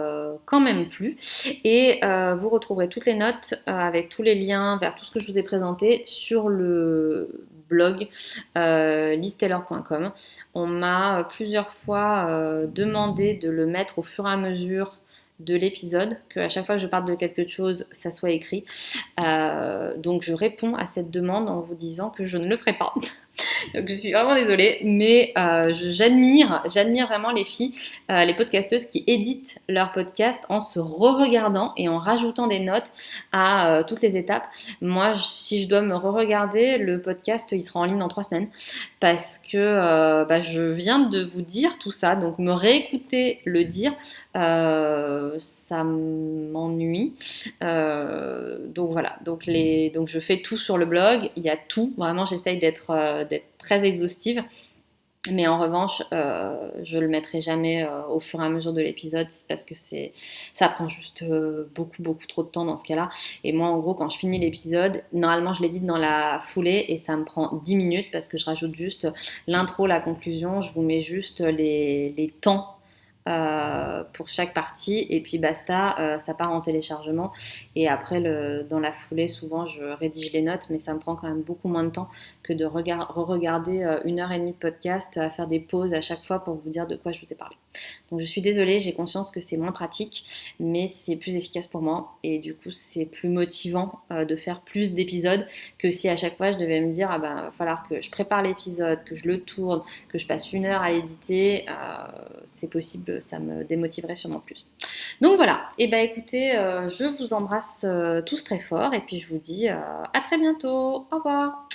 quand même plu. Et vous retrouverez toutes les notes avec tous les liens vers tout ce que je vous ai présenté sur le blog listaylor.com. On m'a plusieurs fois demandé de le mettre au fur et à mesure de l'épisode, qu'à chaque fois que je parle de quelque chose, ça soit écrit. Donc je réponds à cette demande en vous disant que je ne le ferai pas. Donc je suis vraiment désolée, mais j'admire vraiment les filles, les podcasteuses qui éditent leur podcast en se re-regardant et en rajoutant des notes à toutes les étapes. Moi, si je dois me re-regarder, le podcast, il sera en ligne dans 3 semaines parce que je viens de vous dire tout ça, donc me réécouter le dire, ça m'ennuie. Donc voilà, donc je fais tout sur le blog, il y a tout, vraiment j'essaye d'être très exhaustive. Mais en revanche, je le mettrai jamais au fur et à mesure de l'épisode parce que ça prend juste beaucoup trop de temps dans ce cas-là. Et moi, en gros, quand je finis l'épisode, normalement, je l'édite dans la foulée et ça me prend 10 minutes parce que je rajoute juste l'intro, la conclusion, je vous mets juste les temps pour chaque partie et puis basta, ça part en téléchargement et après dans la foulée souvent je rédige les notes mais ça me prend quand même beaucoup moins de temps que de re-regarder 1h30 de podcast à faire des pauses à chaque fois pour vous dire de quoi je vous ai parlé. Donc je suis désolée, j'ai conscience que c'est moins pratique mais c'est plus efficace pour moi et du coup c'est plus motivant de faire plus d'épisodes que si à chaque fois je devais me dire va falloir que je prépare l'épisode, que je le tourne, que je passe 1 heure à l'éditer, c'est possible, ça me démotiverait sûrement plus. Donc voilà, et écoutez, je vous embrasse tous très fort et puis je vous dis à très bientôt. Au revoir.